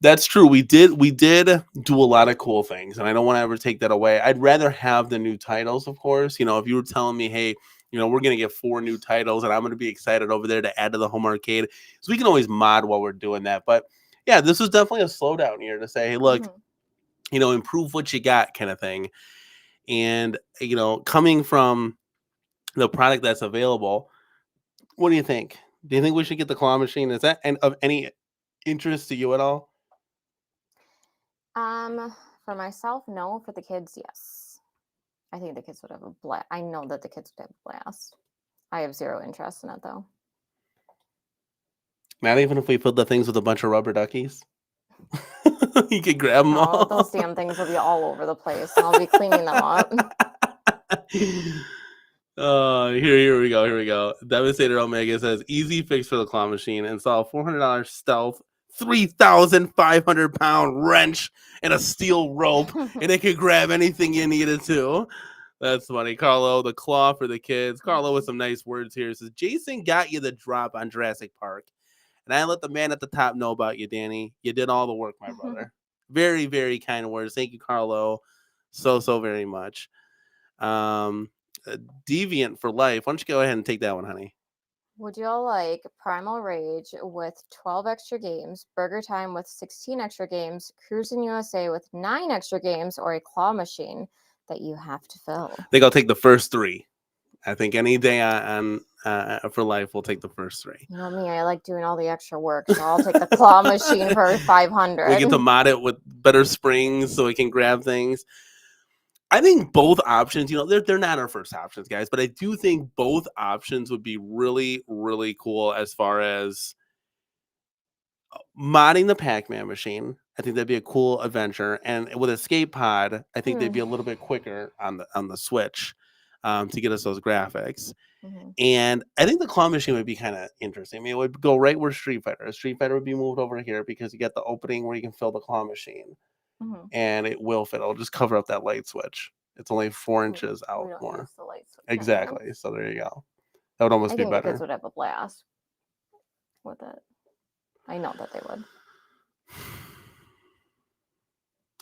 That's true. We did do a lot of cool things, and I don't want to ever take that away. I'd rather have the new titles, of course. If you were telling me, hey, we're going to get 4 new titles, and I'm going to be excited over there to add to the home arcade. So we can always mod while we're doing that. But yeah, this was definitely a slowdown year to say, hey, look, improve what you got kind of thing. And, coming from the product that's available, what do you think? Do you think we should get the claw machine? Is that of any interest to you at all? For myself, no. For the kids, yes. I think the kids would have a blast. I know that the kids would have a blast. I have zero interest in it, though. Not even if we put the things with a bunch of rubber duckies? You can grab them all. Those damn things will be all over the place, and I'll be cleaning them up. Here we go. Devastator Omega says, easy fix for the claw machine. Install $400 stealth, 3,500-pound wrench, and a steel rope, and it can grab anything you needed to. That's funny. Carlo, the claw for the kids. Carlo with some nice words here. Says, Jason got you the drop on Jurassic Park. And I let the man at the top know about you, Danny. You did all the work, my brother. Very, very kind words. Thank you, Carlo. So very much. Deviant for life. Why don't you go ahead and take that one, honey? Would you all like Primal Rage with 12 extra games, Burger Time with 16 extra games, Cruising USA with 9 extra games, or a claw machine that you have to fill? I think I'll take the first 3. I think any day on for life, we'll take the first 3. You know me, I like doing all the extra work, so I'll take the claw machine for 500. We get to mod it with better springs so we can grab things. I think both options, they're not our first options, guys, but I do think both options would be really, really cool as far as modding the Pac-Man machine. I think that'd be a cool adventure, and with Escape Pod, I think they'd be a little bit quicker on the Switch to get us those graphics. And I think the claw machine would be kind of interesting. I mean, it would go right where Street Fighter would be moved over here because you get the opening where you can fill the claw machine, and it will fit. It'll just cover up that light switch. It's only 4 inches out more. Exactly. So there you go. That would almost be better. I think the kids would have a blast with it. I know that they would.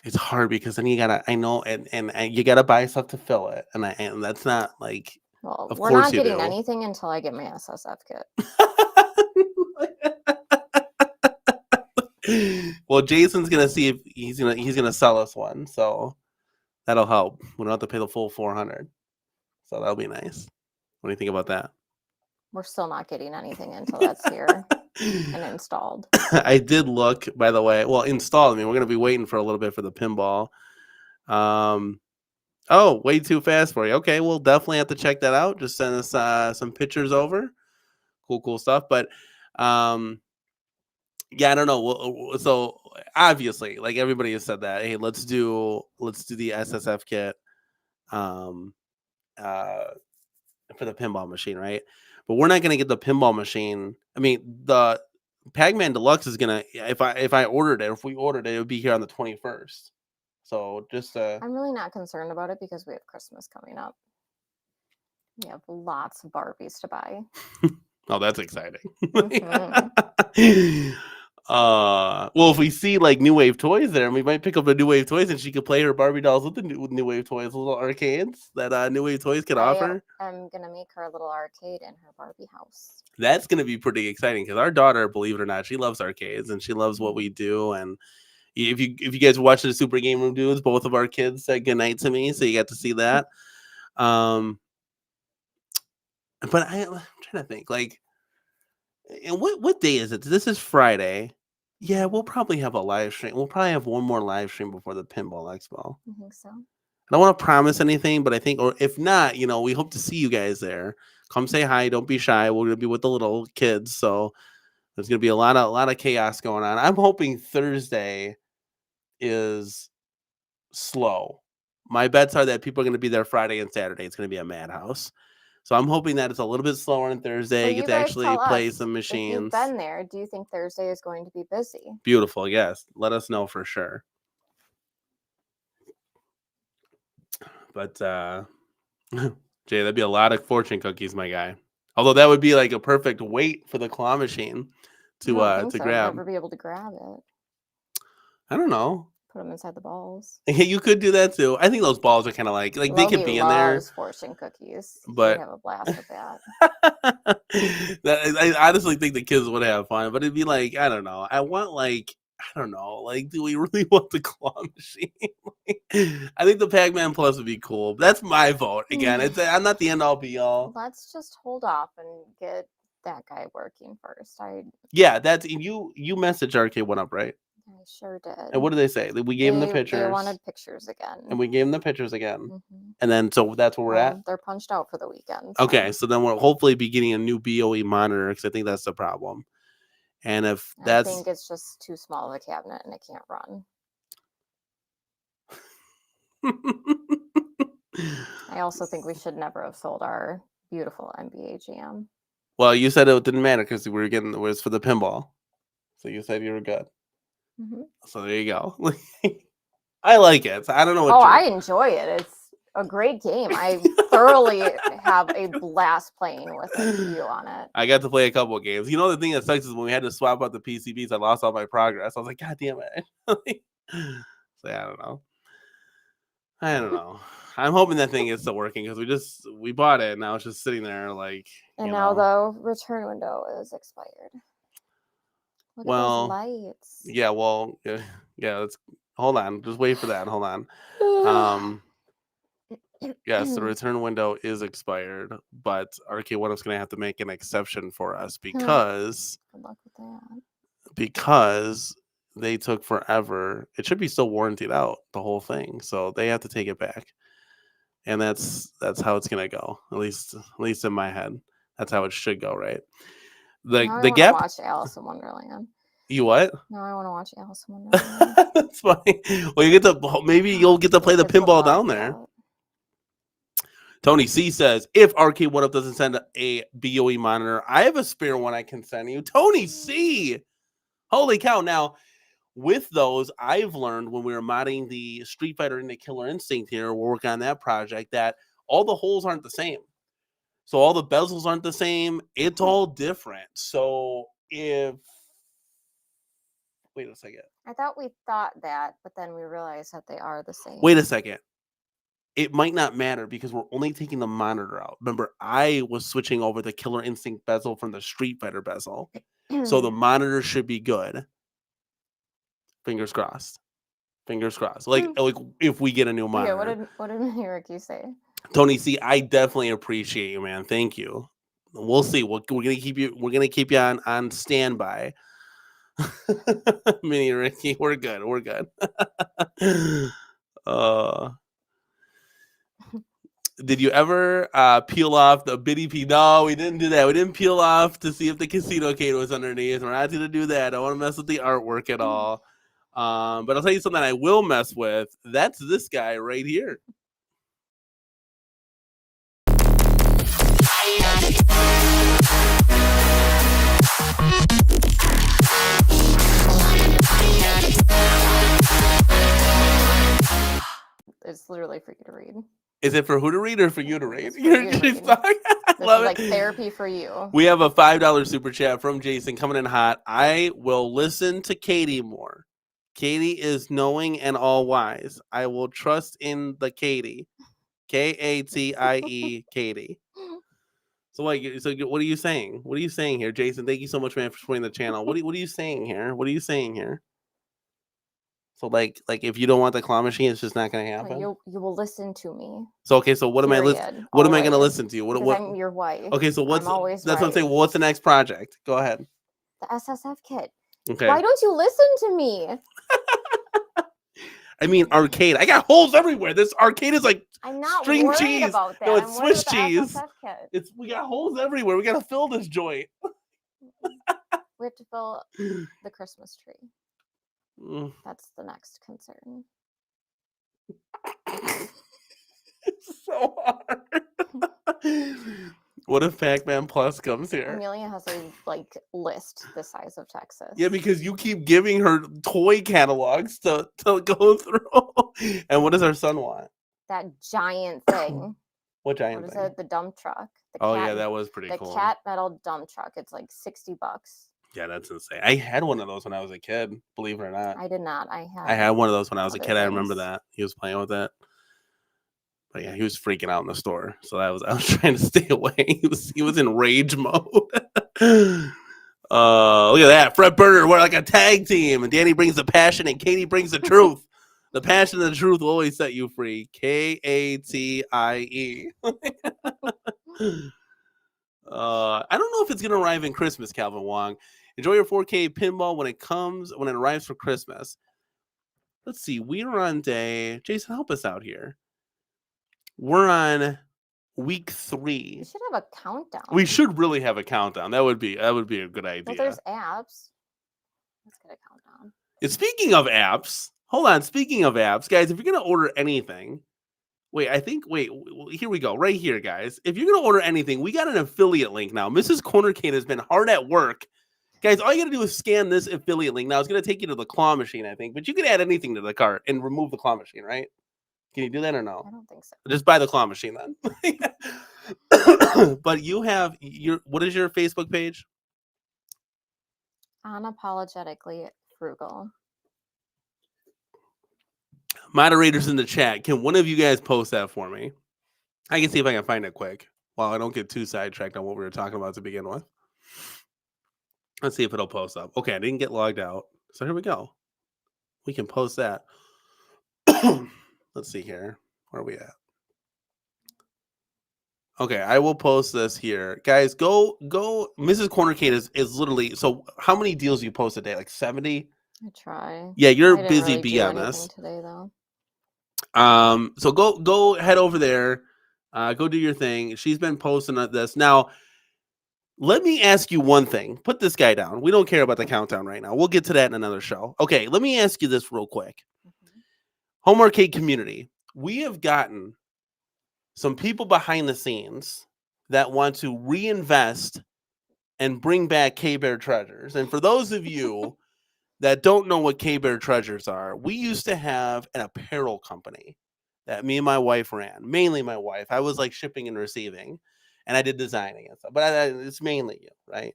It's hard because then you gotta, I know, and you gotta buy stuff to fill it, and that's not like. Well, we're not getting anything until I get my SSF kit. Well, Jason's gonna see if he's gonna sell us one, so that'll help. We don't have to pay the full 400, so that'll be nice. What do you think about that? We're still not getting anything until that's here and installed. I did look, by the way. Well, installed. I mean, we're gonna be waiting for a little bit for the pinball. Oh, way too fast for you. Okay, we'll definitely have to check that out. Just send us some pictures over. Cool stuff. But yeah, I don't know. So obviously, like everybody has said that, hey, let's do the SSF kit for the pinball machine, right? But we're not gonna get the pinball machine. I mean, the Pac-Man Deluxe is gonna, if we ordered it, it would be here on the 21st. So just I'm really not concerned about it because we have Christmas coming up. We have lots of Barbies to buy. Oh, that's exciting. Mhm. Well, if we see like New Wave toys there, we might pick up the New Wave toys, and she could play her Barbie dolls with the New Wave toys, little arcades that New Wave toys can offer. I'm gonna make her a little arcade in her Barbie house. That's gonna be pretty exciting because our daughter, believe it or not, she loves arcades and she loves what we do. And if you guys were watching the Super Game Room dudes, both of our kids said goodnight to me, so you got to see that. But I'm trying to think, like, and what day is it? This is Friday. Yeah, we'll probably have a live stream. We'll probably have one more live stream before the Pinball Expo. I think so. I don't want to promise anything, but I think, or if not, we hope to see you guys there. Come say hi. Don't be shy. We're gonna be with the little kids, so there's gonna be a lot of chaos going on. I'm hoping Thursday is slow. My bets are that people are gonna be there Friday and Saturday. It's gonna be a madhouse. So I'm hoping that it's a little bit slower on Thursday. Well, get to actually play some machines. If you've been there, do you think Thursday is going to be busy? Beautiful, yes. Let us know for sure. But Jay, that'd be a lot of fortune cookies, my guy. Although that would be like a perfect weight for the claw machine to grab. I'd never be able to grab it. I don't know. Put them inside the balls. You could do that too. I think those balls are kind of like they could be in there. Fortune cookies, but I'd have a blast with that. I honestly think the kids would have fun, but it'd be like, I don't know. I want like, I don't know, like, do we really want the claw machine? I think the Pac-Man Plus would be cool. That's my vote. Again, I'm not the end all be all. Let's just hold off and get that guy working first. Yeah, that's you messaged Arcade1up, right? I sure did. And what did they say? We gave them the pictures. They wanted pictures again. And we gave them the pictures again. Mm-hmm. And then, so that's where we're at? They're punched out for the weekend. So. Okay, so then we'll hopefully be getting a new BOE monitor because I think that's the problem. And if I think it's just too small of a cabinet and it can't run. I also think we should never have sold our beautiful NBA Jam. Well, you said it didn't matter because it was for the pinball. So you said you were good. Mm-hmm. So there you go. I like it. I don't know what. I enjoy it. It's a great game. I thoroughly have a blast playing with you on it. I got to play a couple of games. The thing that sucks is when we had to swap out the PCBs, I lost all my progress. I was like, God damn it. So I don't know. I'm hoping that thing is still working because we bought it and now it's just sitting there like. And now the return window is expired. Look at those lights. Yeah, well, yeah. Let's hold on. Just wait for that. Hold on. Yes, the return window is expired, but Arcade1up's going to have to make an exception for us because. Good luck with that. Because they took forever. It should be still warrantied out, the whole thing. So they have to take it back, and that's how it's going to go. At least in my head, that's how it should go, right? The gap. Watch Alice in Wonderland. You what? No, I want to watch Alice in Wonderland. That's funny. Well, you'll get to play the pinball down there. Tony C says, if Arcade1up doesn't send a BOE monitor, I have a spare one I can send you. Tony C. Holy cow. Now, with those, I've learned when we were modding the Street Fighter into Killer Instinct here, we're working on that project, that all the holes aren't the same. So all the bezels aren't the same. It's all different. So wait a second. I thought we thought that, but then we realized that they are the same. Wait a second. It might not matter because we're only taking the monitor out. Remember, I was switching over the Killer Instinct bezel from the Street Fighter bezel. So the monitor should be good. Fingers crossed. Like if we get a new monitor. Okay, what did Hiraki say? Tony C, I definitely appreciate you, man. Thank you. We'll see. We're gonna keep you on standby. Mini Ricky, we're good. Did you ever peel off the bitty P? No, we didn't do that. We didn't peel off to see if the casino cane was underneath. We're not going to do that. I don't want to mess with the artwork at all. But I'll tell you something I will mess with. That's this guy right here. It's literally for you to read. Is it for who to read or for you to read? This This is like therapy for you. We have a $5 super chat from Jason coming in hot. I will listen to Katie more. Katie is knowing and all wise. I will trust in the Katie. Katie, Katie. So what are you saying? What are you saying here, Jason? Thank you so much, man, for supporting the channel. What are you saying here? What are you saying here? So like if you don't want the claw machine, it's just not going to happen. You will listen to me. So okay, so what am I listening? What am I going to listen to? Because I'm your wife. Okay, so I'm always that's what I'm saying. Well, what's the next project? Go ahead. The SSF kit. Okay. Why don't you listen to me? I mean, arcade. I got holes everywhere. This arcade is like I'm not string worried cheese. about that. No, it's I'm Swiss cheese. Kit. We got holes everywhere. We got to fill this joint. We have to fill the Christmas tree. That's the next concern. It's so hard. What if Pac-Man Plus comes here? Amelia has a list the size of Texas. Yeah, because you keep giving her toy catalogs to go through. And what does our son want? That giant thing. What giant thing? What is it? The dump truck. Yeah, that was pretty cool. The cat metal dump truck. It's like $60. Yeah, that's insane. I had one of those when I was a kid, believe it or not. I did not. I had one of those when I was a kid. I remember that. He was playing with it. But yeah, he was freaking out in the store. So I was trying to stay away. He was in rage mode. Look at that. Fred Burner, we're like a tag team. And Danny brings the passion and Katie brings the truth. The passion and the truth will always set you free. Katie. I don't know if it's gonna arrive in Christmas, Calvin Wong. Enjoy your 4K pinball when it arrives for Christmas. Let's see. We are on day. Jason, help us out here. We're on week 3. We should have a countdown. We should really have a countdown. That would be a good idea. Well, there's apps. Let's get a countdown. And speaking of apps, hold on. Speaking of apps, guys, if you're gonna order anything, here we go. Right here, guys. If you're gonna order anything, we got an affiliate link now. Mrs. CornerCade has been hard at work. Guys, all you got to do is scan this affiliate link. Now, it's going to take you to the claw machine, I think. But you can add anything to the cart and remove the claw machine, right? Can you do that or no? I don't think so. Just buy the claw machine then. But you have what is your Facebook page? Unapologetically frugal. Moderators in the chat, can one of you guys post that for me? I can see if I can find it quick while I don't get too sidetracked on what we were talking about to begin with. Let's see if it'll post up. Okay, I didn't get logged out. So here we go. We can post that. Let's see here. Where are we at? Okay, I will post this here. Guys, go. Mrs. CornerCade is literally, so how many deals do you post a day? Like 70? I try. Yeah, you're busy bee on this. Today, though. So go head over there. Go do your thing. She's been posting this. Now, let me ask you one thing. Put this guy down. We don't care about the countdown right now. We'll get to that in another show. Okay, let me ask you this real quick. Home Arcade community. We have gotten some people behind the scenes that want to reinvest and bring back K-Bear Treasures. And for those of you that don't know what K-Bear Treasures are, we used to have an apparel company that me and my wife ran. Mainly my wife. I was like shipping and receiving. And I did designing and stuff, but it's mainly you, right?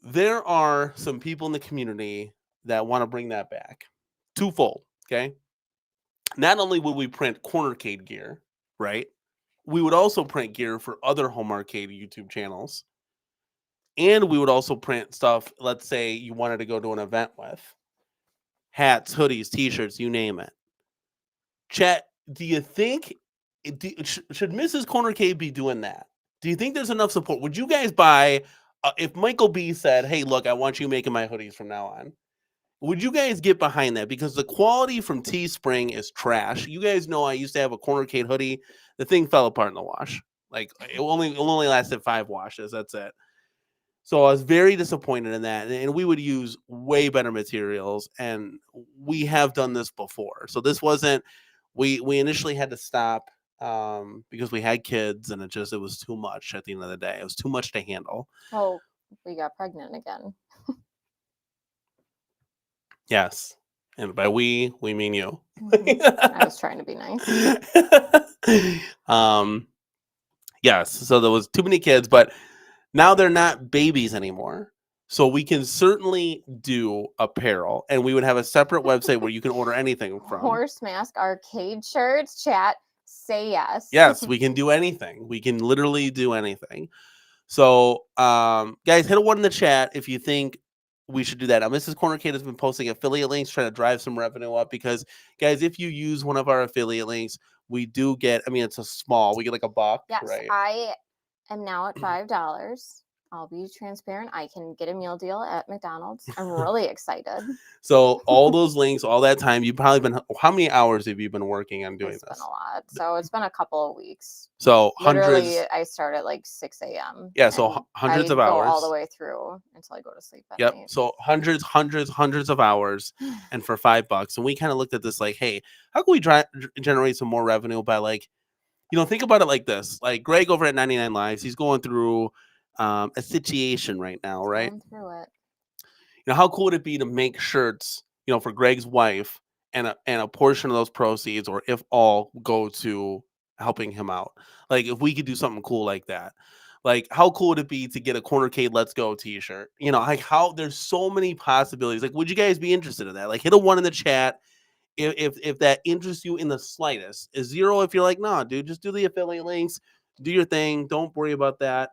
There are some people in the community that want to bring that back. Twofold, okay? Not only would we print CornerCade gear, right? We would also print gear for other Home Arcade YouTube channels. And we would also print stuff, let's say you wanted to go to an event with. Hats, hoodies, t-shirts, you name it. Chat, do you think... should Mrs. CornerCade be doing that? Do you think there's enough support? Would you guys buy, if Michael B said, hey, look, I want you making my hoodies from now on, would you guys get behind that? Because the quality from Teespring is trash. You guys know I used to have a CornerCade hoodie. The thing fell apart in the wash. Like, it only lasted 5 washes. That's it. So I was very disappointed in that. And we would use way better materials. And we have done this before. So this wasn't, we initially had to stop because we had kids and it was too much at the end of the day. It was too much to handle. Oh, we got pregnant again. Yes. And by we mean you. I was trying to be nice. Yes. So there was too many kids, but now they're not babies anymore. So we can certainly do apparel, and we would have a separate website where you can order anything from. Horse mask, arcade shirts, chat, say yes. Yes, we can do anything. We can literally do anything. So, guys, hit a 1 in the chat if you think we should do that. Now, Mrs. CornerCade has been posting affiliate links, trying to drive some revenue up because, guys, if you use one of our affiliate links, we do get, I mean, it's a small, we get like $1, yes, right? I am now at $5. I'll be transparent. I can get a meal deal at McDonald's. I'm really excited. So all those links, all that time, you've probably been, how many hours have you been working on doing this? It's been a lot. So it's been a couple of weeks. So literally, hundreds. I start at like 6 a.m. Yeah, so hundreds of hours. Go all the way through until I go to sleep at Yep. night. So hundreds of hours, and for $5. And we kind of looked at this like, hey, how can we generate some more revenue by, like, think about it like this. Like Greg over at 99 Lives, he's going through a situation right now, right? Going through it. How cool would it be to make shirts, for Greg's wife, and a portion of those proceeds, or if all, go to helping him out? Like, if we could do something cool like that. Like, how cool would it be to get a CornerCade Let's Go t-shirt? Like, how there's so many possibilities. Like, would you guys be interested in that? Like, hit a 1 in the chat if that interests you in the slightest. A 0 if you're like, nah, dude, just do the affiliate links, do your thing, don't worry about that.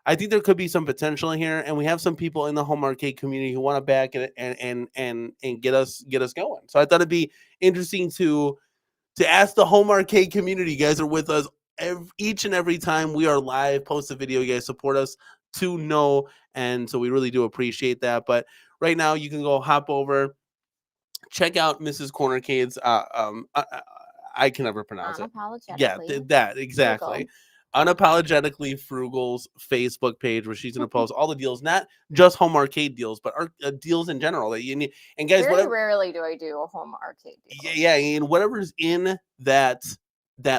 I think there could be some potential here, and we have some people in the home arcade community who want to back it and get us going. So I thought it'd be interesting to ask the home arcade community. You guys are with us each and every time we are live, post a video. You guys support us to know, and so we really do appreciate that. But right now, you can go hop over, check out Mrs. CornerCade's. I can never pronounce it. Yeah, that exactly. Frugal. Unapologetically Frugal's Facebook page, where she's going to post all the deals, not just home arcade deals, but deals in general that you need. And guys, very rarely do I do a home arcade deal. Yeah, and whatever's in that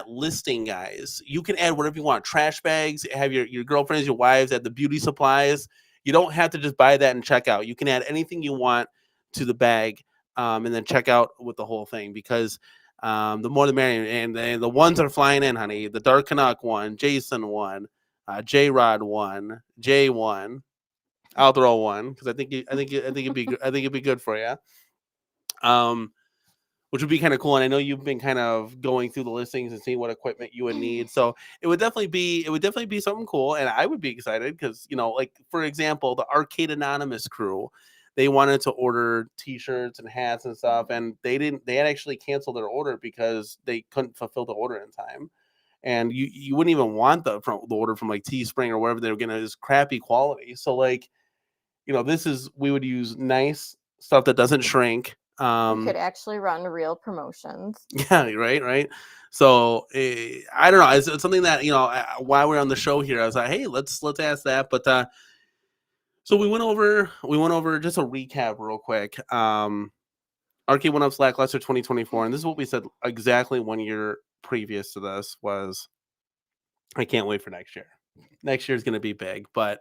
listing, guys, you can add whatever you want. Trash bags, have your girlfriends, your wives, at the beauty supplies. You don't have to just buy that and check out. You can add anything you want to the bag, and then check out with the whole thing, because the more the merrier. And the ones are flying in, honey. The Dark Canuck one, Jason one, J Rod one, J one. I'll throw one because I think it'd be good for you. Which would be kind of cool. And I know you've been kind of going through the listings and seeing what equipment you would need. So it would definitely be something cool. And I would be excited because, like, for example, the Arcade Anonymous crew, they wanted to order t-shirts and hats and stuff. And they had actually canceled their order because they couldn't fulfill the order in time. And you wouldn't even want the order from like Teespring or wherever they were getting this crappy quality. So, like, we would use nice stuff that doesn't shrink. We could actually run real promotions. Yeah, right. So I don't know. It's something that, while we're on the show here, I was like, hey, let's ask that. But so we went over just a recap real quick. Arcade1up Lackluster 2024, and this is what we said exactly 1 year previous to this was, I can't wait for next year. Next year is going to be big, but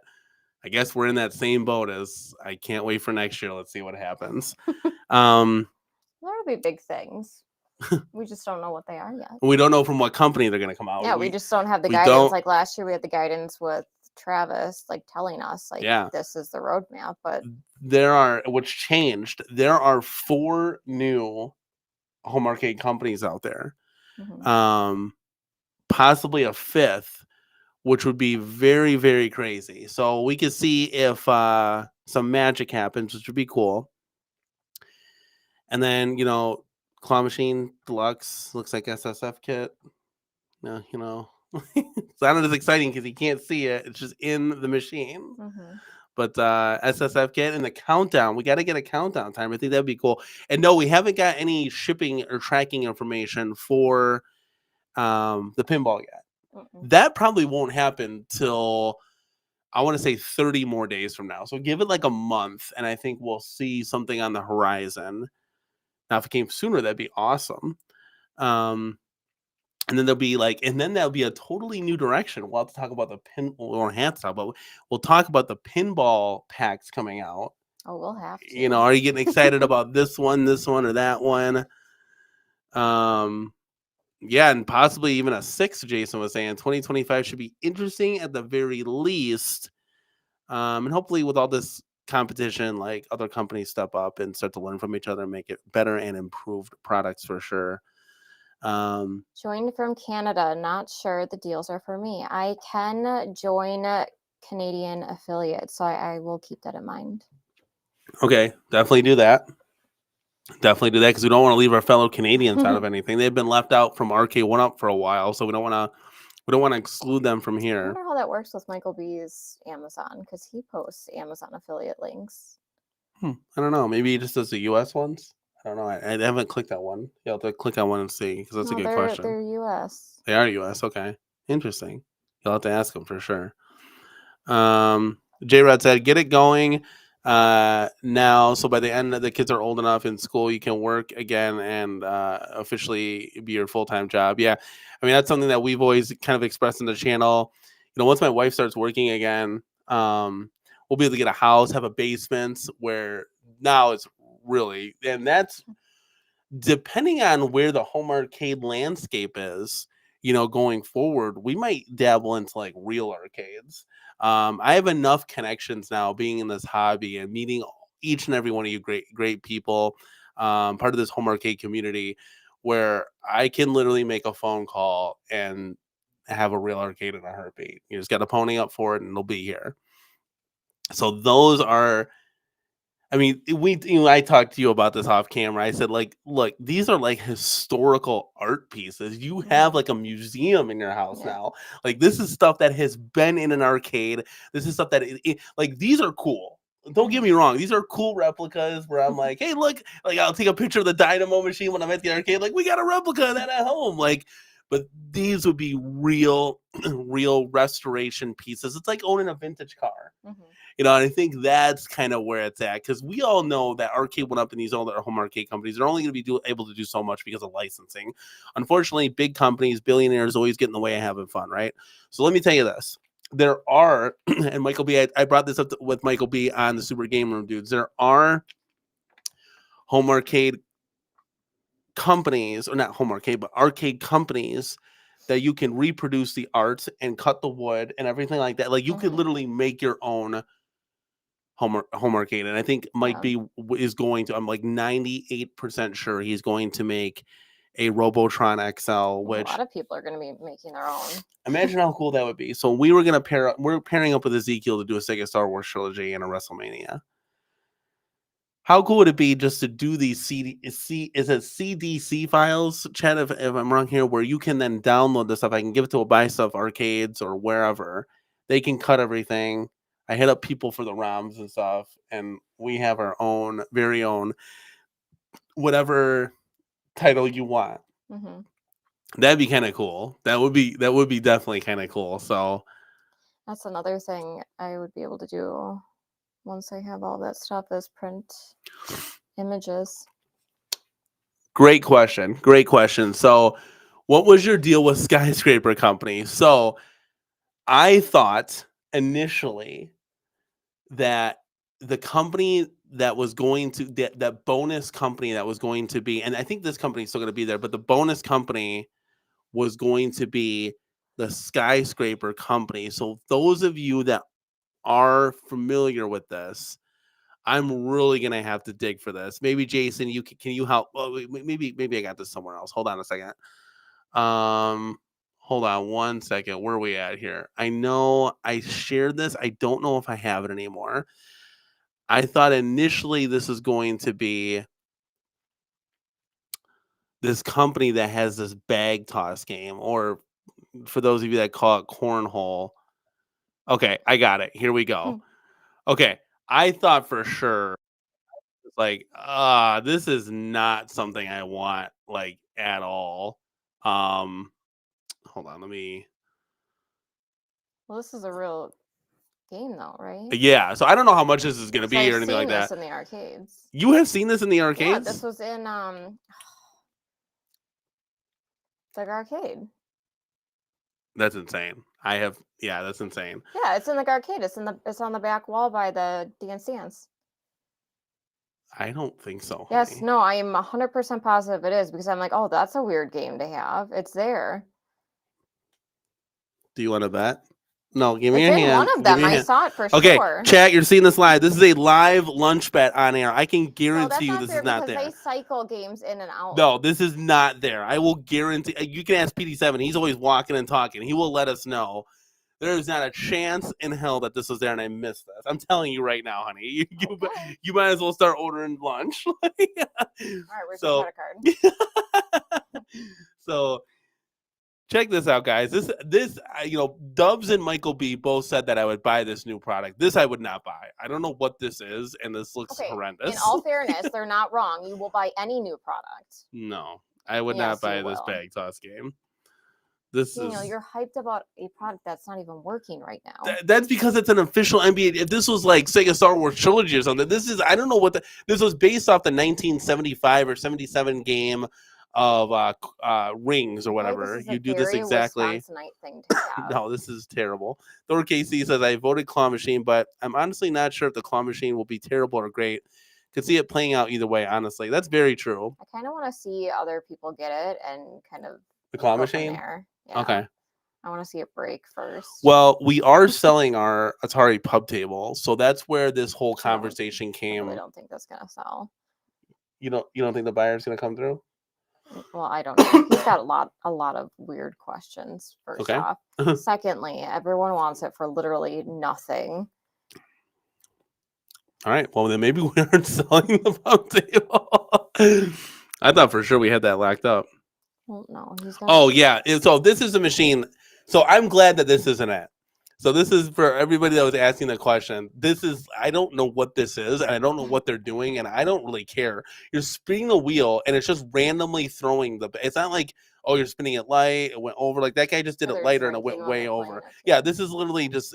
I guess we're in that same boat as I can't wait for next year. Let's see what happens. There'll be big things. We just don't know what they are yet. We don't know from what company they're going to come out. Yeah, we just don't have the guidance. Like last year, we had the guidance with Travis, like telling us, like, this is the roadmap. But there are 4 new home arcade companies out there. Mm-hmm. Possibly a 5th, which would be very, very crazy. So we could see if some magic happens, which would be cool. And then, Claw Machine Deluxe looks like SSF kit. No, it's not as exciting because you can't see it. It's just in the machine. Mm-hmm. But SSF kit and the countdown. We got to get a countdown time. I think that'd be cool. And no, we haven't got any shipping or tracking information for the pinball yet. Mm-mm. That probably won't happen till, I want to say, 30 more days from now. So give it like a month, and I think we'll see something on the horizon. Now, if it came sooner, that'd be awesome. And then there'll be a totally new direction. We'll have to talk about we won't have to talk about, we'll talk about the pinball packs coming out. Oh, we'll have to. Are you getting excited about this one, or that one? Yeah, and possibly even a 6th, Jason was saying. 2025 should be interesting at the very least. And hopefully with all this competition, like other companies step up and start to learn from each other and make it better and improved products for sure. Joined from Canada. Not sure the deals are for me. I can join Canadian affiliates, so I will keep that in mind. Okay, definitely do that. Definitely do that because we don't want to leave our fellow Canadians out of anything. They've been left out from Arcade1up for a while, so we don't want to exclude them from I here. wonder how that works with Michael B's Amazon, because he posts Amazon affiliate links. I don't know. Maybe he just does the U.S. ones. I don't know. I haven't clicked that one. You'll have to click on one and see because that's a good question. They're U.S. They are U.S. Okay, interesting. You'll have to ask them for sure. J-Rod said, get it going now. So by the end of the kids are old enough in school, you can work again and officially be your full-time job. Yeah. I mean, that's something that we've always kind of expressed in the channel. You know, once my wife starts working again, we'll be able to get a house, have a basement where now it's really, and that's depending on where the home arcade landscape is, you know, going forward, we might dabble into like real arcades. I have enough connections now being in this hobby and meeting each and every one of you great people, part of this home arcade community where I can literally make a phone call and have a real arcade in a heartbeat. You just got to pony up for it and it'll be here. So those are, I mean, I talked to you about this off camera. I said, like, look, these are like historical art pieces. You have like a museum in your house now. Like, this is stuff that has been in an arcade. This is stuff that, like, these are cool. Don't get me wrong. These are cool replicas where I'm like, hey, look, like, I'll take a picture of the dynamo machine when I'm at the arcade. Like, we got a replica of that at home. Like, but these would be real, real restoration pieces. It's like owning a vintage car. You know, and I think that's kind of where it's at because we all know that Arcade1up and these other home arcade companies are only going to be able to do so much because of licensing. Unfortunately, big companies, billionaires always get in the way of having fun, right? So let me tell you this. There are, and Michael B, I brought this up with Michael B on the Super Game Room Dudes. There are home arcade companies, or not home arcade, but arcade companies that you can reproduce the art and cut the wood and everything like that. Like you could literally make your own home arcade, and I think Mike B is going to. I'm like 98% sure he's going to make a Robotron XL. Which a lot of people are going to be making their own. Imagine how cool that would be. So we were going to pair up. We're pairing up with Ezekiel to do a Sega Star Wars trilogy and a WrestleMania. How cool would it be just to do these CDC files, Chad? If I'm wrong here, where you can then download the stuff. I can give it to a Buy Stuff Arcades or wherever. They can cut everything. I hit up people for the ROMs and stuff, and we have our own, very own, whatever title you want. That'd be kind of cool. That would be definitely kind of cool. So that's another thing I would be able to do once I have all that stuff is print images. Great question. Great question. So, what was your deal with Skyscraper Company? So, I thought initially that the company that was going to that bonus company that was going to be, and I think this company is still going to be there, but the bonus company was going to be the Skyscraper Company. So those of you that are familiar with this, I'm really gonna have to dig for this. Maybe Jason, you can you help? Well, maybe I got this somewhere else. Hold on a second. Hold on one second. Where are we at here? I know I shared this. I don't know if I have it anymore. I thought initially this was going to be this company that has this bag toss game, or for those of you that call it cornhole. Okay, I got it. Here we go. Okay, I thought for sure, like, this is not something I want, like, at all. Hold on, let me. Well, this is a real game, though, right? Yeah, so I don't know how much this is going to be or anything like that. I've seen this in the arcades. You have seen this in the arcades? Yeah, this was in the arcade. That's insane. That's insane. Yeah, it's in the arcade. It's on the back wall by the dance. I don't think so. Yes, Honey. no, I am 100% positive it is, because I'm like, oh, that's a weird game to have. It's there. Do you want to bet? No, give me It's your in one hand. of Give them. me your I hand. saw it for Okay, sure. chat, you're seeing this live. This is a live lunch bet on air. I can No, guarantee that's you not this fair is not because there. they cycle games in and out. No, this is not there. I will guarantee. You can ask PD7. He's always walking and talking. He will let us know. There is not a chance in hell that this was there and I missed this. I'm telling you right now, honey. Okay. You might as well start ordering lunch. All right, where's your credit card? So check this out, guys. This Dubs and Michael B both said that I would buy this new product. This I would not buy. I don't know what this is, and this looks horrendous. In all fairness, they're not wrong. You will buy any new product. No, I would not buy this bag toss game. Daniel, you're hyped about a product that's not even working right now. That's because it's an official NBA. If this was like, say, a Star Wars trilogy or something, I don't know what this was based off the 1975 or 77 game of Rings or whatever. You do this exactly. Thing to have. No, this is terrible. Thor KC says, I voted Claw Machine, but I'm honestly not sure if the Claw Machine will be terrible or great. Could see it playing out either way, honestly. That's very true. I kind of want to see other people get it and kind of the Claw Machine? Yeah. Okay. I want to see it break first. Well, we are selling our Atari pub table, so that's where this whole conversation came. I really don't think that's gonna sell. You don't think the buyer's gonna come through? Well, I don't know. He's got a lot of weird questions. First off, secondly, everyone wants it for literally nothing. All right. Well, then maybe we aren't selling the pub table. I thought for sure we had that locked up. Well, no, he's got. Oh yeah. So this is a machine. So I'm glad that this isn't it. So this is for everybody that was asking the question. I don't know what this is, and I don't know what they're doing, and I don't really care. You're spinning the wheel, and it's just randomly throwing it's not like, oh, you're spinning it light, it went over. Like that guy just did it lighter, and it went way over. Yeah, this is literally just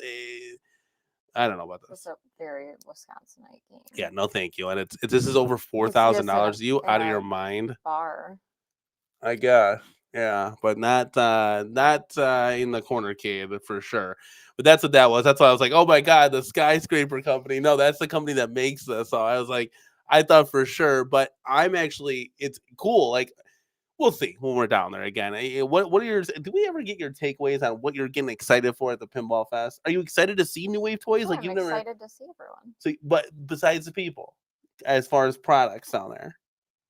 I don't know about this. It's a very Wisconsinite game. Yeah, no thank you. And this is over $4,000. You out of your mind? Bar. I guess. Yeah, but not in the CornerCade for sure. But that's what that was. That's why I was like, oh my god, the skyscraper company. No, that's the company that makes this. So I was like, I thought for sure, but it's cool. Like, we'll see when we're down there again. What are your? Do we ever get your takeaways on what you're getting excited for at the Pinball Fest? Are you excited to see New Wave toys? I'm excited to see everyone. So, but besides the people, as far as products down there,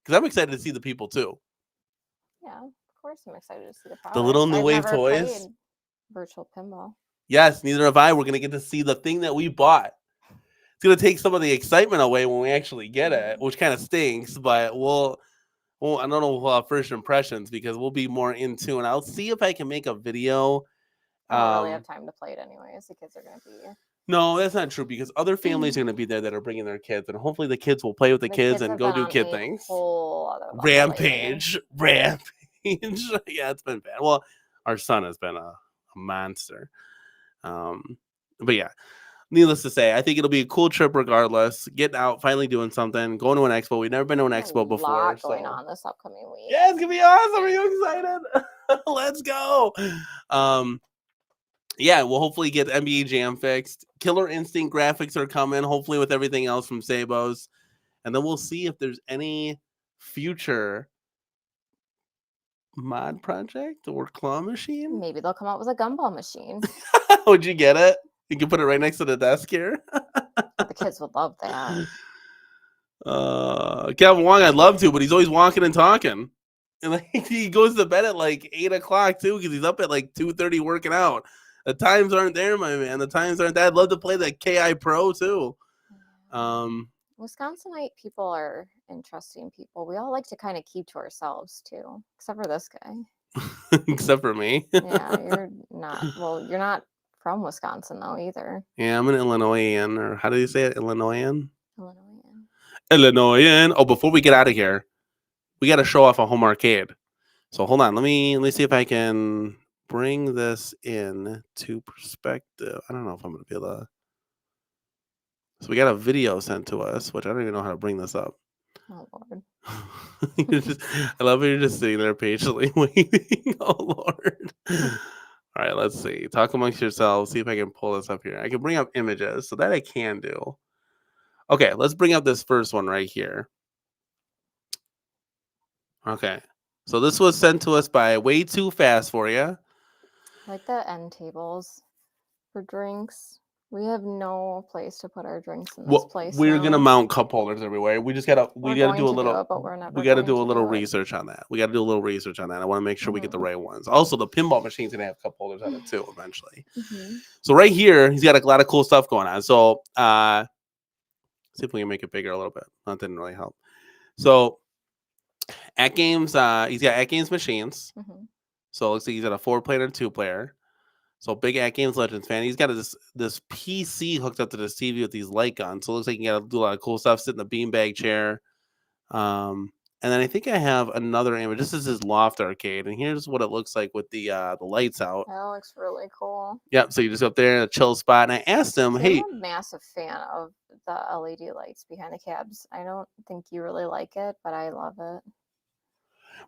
because I'm excited to see the people too. Yeah. Of course, I'm excited to see the products. The little New Wave toys. Virtual pinball. Yes, neither have I. We're gonna get to see the thing that we bought. It's gonna take some of the excitement away when we actually get it, which kind of stinks. But well, I don't know. We'll have first impressions because we'll be more in tune. I'll see if I can make a video. I don't really have time to play it anyways. The kids are gonna be. No, that's not true because other families are going to be there that are bringing their kids, and hopefully the kids will play with the kids and go do kid things. Rampage. Yeah, it's been bad. Well, our son has been a monster. But yeah, needless to say, I think it'll be a cool trip regardless. Getting out, finally doing something, going to an expo. We've never been to an expo before. A lot going on this upcoming week. Yeah, it's gonna be awesome. Are you excited? Let's go. Yeah, we'll hopefully get NBA Jam fixed. Killer Instinct graphics are coming, hopefully with everything else from Sabos. And then we'll see if there's any future mod project or claw machine. Maybe they'll come out with a gumball machine. Would you get it? You can put it right next to the desk here. The kids would love that. Kevin Wong, I'd love to, but he's always walking and talking. And like he goes to bed at like 8 o'clock too, because he's up at like 2:30 working out. The times aren't there, my man. The times aren't there. I'd love to play the KI Pro too. Wisconsinite people are interesting people. We all like to kind of keep to ourselves too, except for this guy. Except for me. Yeah, you're not. Well, you're not from Wisconsin though either. Yeah, I'm an Illinoisan, or how do you say it? Illinoisan. Illinoisan. Oh, before we get out of here, we got to show off a home arcade. So hold on. Let me see if I can bring this in to perspective. I don't know if I'm going to be able to. So we got a video sent to us, which I don't even know how to bring this up. Oh, Lord. I love how you're just sitting there patiently waiting. Oh, Lord. All right, let's see. Talk amongst yourselves. See if I can pull this up here. I can bring up images, so that I can do. Okay, let's bring up this first one right here. Okay, so this was sent to us by Way Too Fast for you. I like the end tables for drinks. We have no place to put our drinks in this place. We're now. gonna mount cup holders everywhere. We just gotta do a little. But we're never We gotta going do a to little do it. research on that. We gotta do a little research on that. I want to make sure we get the right ones. Also, the pinball machine's gonna have cup holders on it too eventually. So right here, he's got a lot of cool stuff going on. So see if we can make it bigger a little bit. That didn't really help. So at games, he's got at games machines. So it looks like he's got a 4-player and 2-player. So big at Games Legends fan. He's got this PC hooked up to this TV with these light guns. So it looks like he got to do a lot of cool stuff. Sit in the beanbag chair. And then I think I have another image. This is his loft arcade, and here's what it looks like with the lights out. That looks really cool. Yep. So you just go up there in a chill spot, and I asked him, "Hey, I'm a massive fan of the LED lights behind the cabs. I don't think you really like it, but I love it."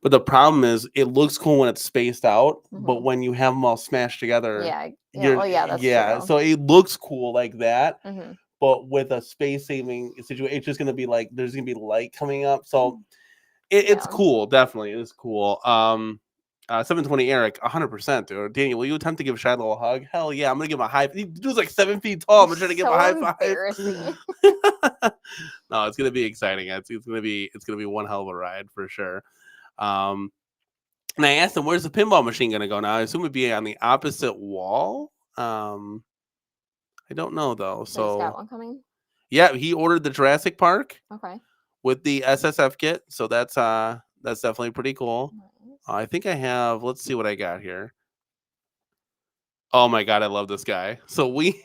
But the problem is, it looks cool when it's spaced out, but when you have them all smashed together, that's true. So it looks cool like that. But with a space saving situation, it's just gonna be like there's gonna be light coming up. So it's cool, definitely. It is cool. 720 Eric, 100%, dude. Daniel, will you attempt to give Shiloh a hug? Hell yeah, I'm gonna give him a high. He dude's like 7 feet tall. I'm trying to give him a high five. No, it's gonna be exciting. It's gonna be one hell of a ride for sure. And I asked him, where's the pinball machine gonna go now? I assume it'd be on the opposite wall. I don't know though. So he's got one coming. Yeah, he ordered the Jurassic Park. Okay. With the SSF kit, so that's definitely pretty cool. Nice. I think I have. Let's see what I got here. Oh my god, I love this guy. So we,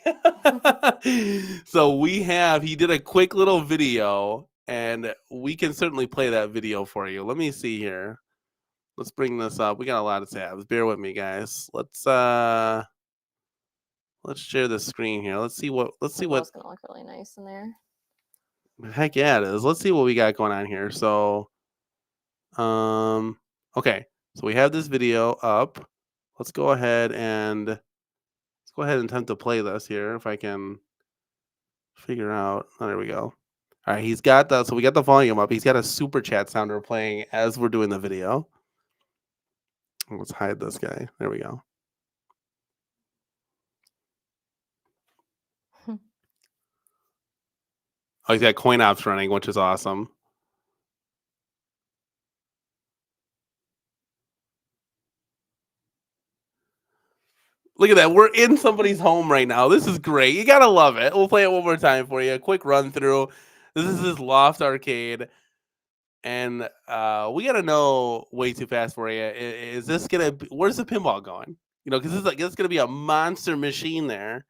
He did a quick little video, and we can certainly play that video for you. Let me see here. Let's bring this up. We got a lot of tabs. Bear with me, guys. Let's share the screen here. Let's see what. It's gonna look really nice in there. Heck yeah, it is. Let's see what we got going on here. So, okay. So we have this video up. Let's go ahead and attempt to play this here if I can figure out. Oh, there we go. All right, he's got so we got the volume up. He's got a super chat sounder playing as we're doing the video. Let's hide this guy. There we go. Oh, he's got coin ops running, which is awesome. Look at that. We're in somebody's home right now. This is great. You got to love it. We'll play it one more time for you. A quick run through. This is his loft arcade. And we got to know Way Too Fast for you. Is this going to, where's the pinball going? Because it's going to be a monster machine there.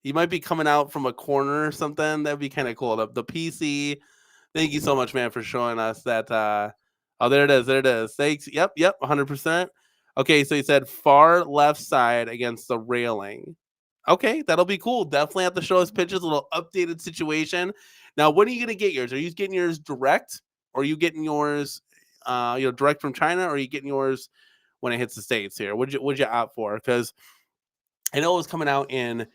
He might be coming out from a corner or something. That'd be kind of cool. The PC. Thank you so much, man, for showing us that. Oh, there it is. There it is. Thanks. Yep. 100%. Okay, so he said far left side against the railing. Okay, that'll be cool. Definitely have to show us pictures, a little updated situation. Now, when are you going to get yours? Are you getting yours direct? Or are you getting yours direct from China? Or are you getting yours when it hits the States here? What'd you opt for? Because I know it was coming out in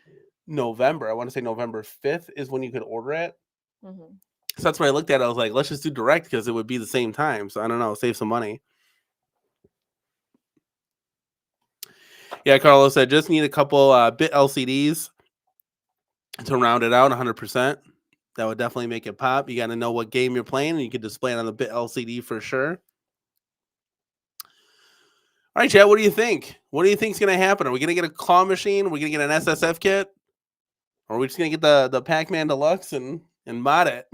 November. I want to say November 5th is when you could order it. So that's when I looked at it. I was like, let's just do direct because it would be the same time. So I don't know, save some money. Yeah, Carlos said just need a couple bit LCDs to round it out 100%. That would definitely make it pop. You got to know what game you're playing, and you can display it on the bit LCD for sure. All right, Chad, what do you think? What do you think is going to happen? Are we going to get a claw machine? Are we going to get an SSF kit? Or are we just going to get the Pac-Man Deluxe and mod it?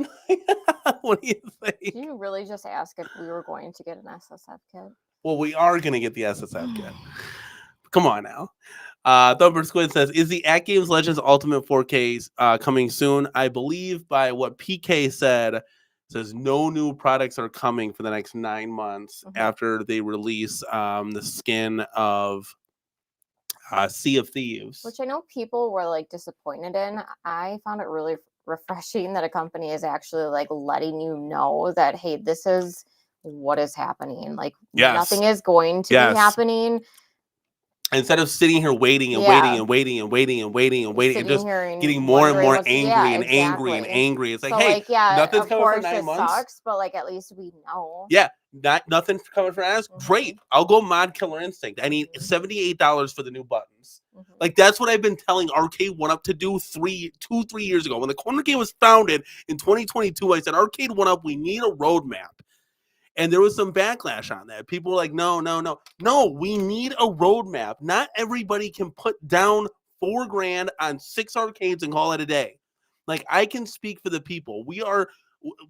What do you think? Did you really just ask if we were going to get an SSF kit? Well, we are going to get the SSF kit. Come on now. Thumper Squid says, is the At Games Legends Ultimate 4K coming soon? I believe by what PK said, says no new products are coming for the next 9 months after they release the skin of Sea of Thieves. Which I know people were like disappointed in. I found it really refreshing that a company is actually like letting you know that, hey, this is what is happening. Like nothing is going to be happening. Instead of sitting here waiting and waiting and waiting and waiting and waiting and waiting and just getting more and more angry and angry and angry. It's like, So, hey, like, yeah, nothing's of coming for course 9 it months. sucks, but, like, at least we know. Yeah, nothing coming for us. Great. I'll go mod Killer Instinct. I need $78 for the new buttons. Like, that's what I've been telling Arcade1up to do 3 years ago. When the CornerCade was founded in 2022, I said, Arcade1up, we need a roadmap. And there was some backlash on that. People were like, no, we need a roadmap. Not everybody can put down $4,000 on 6 arcades and call it a day. Like, I can speak for the people.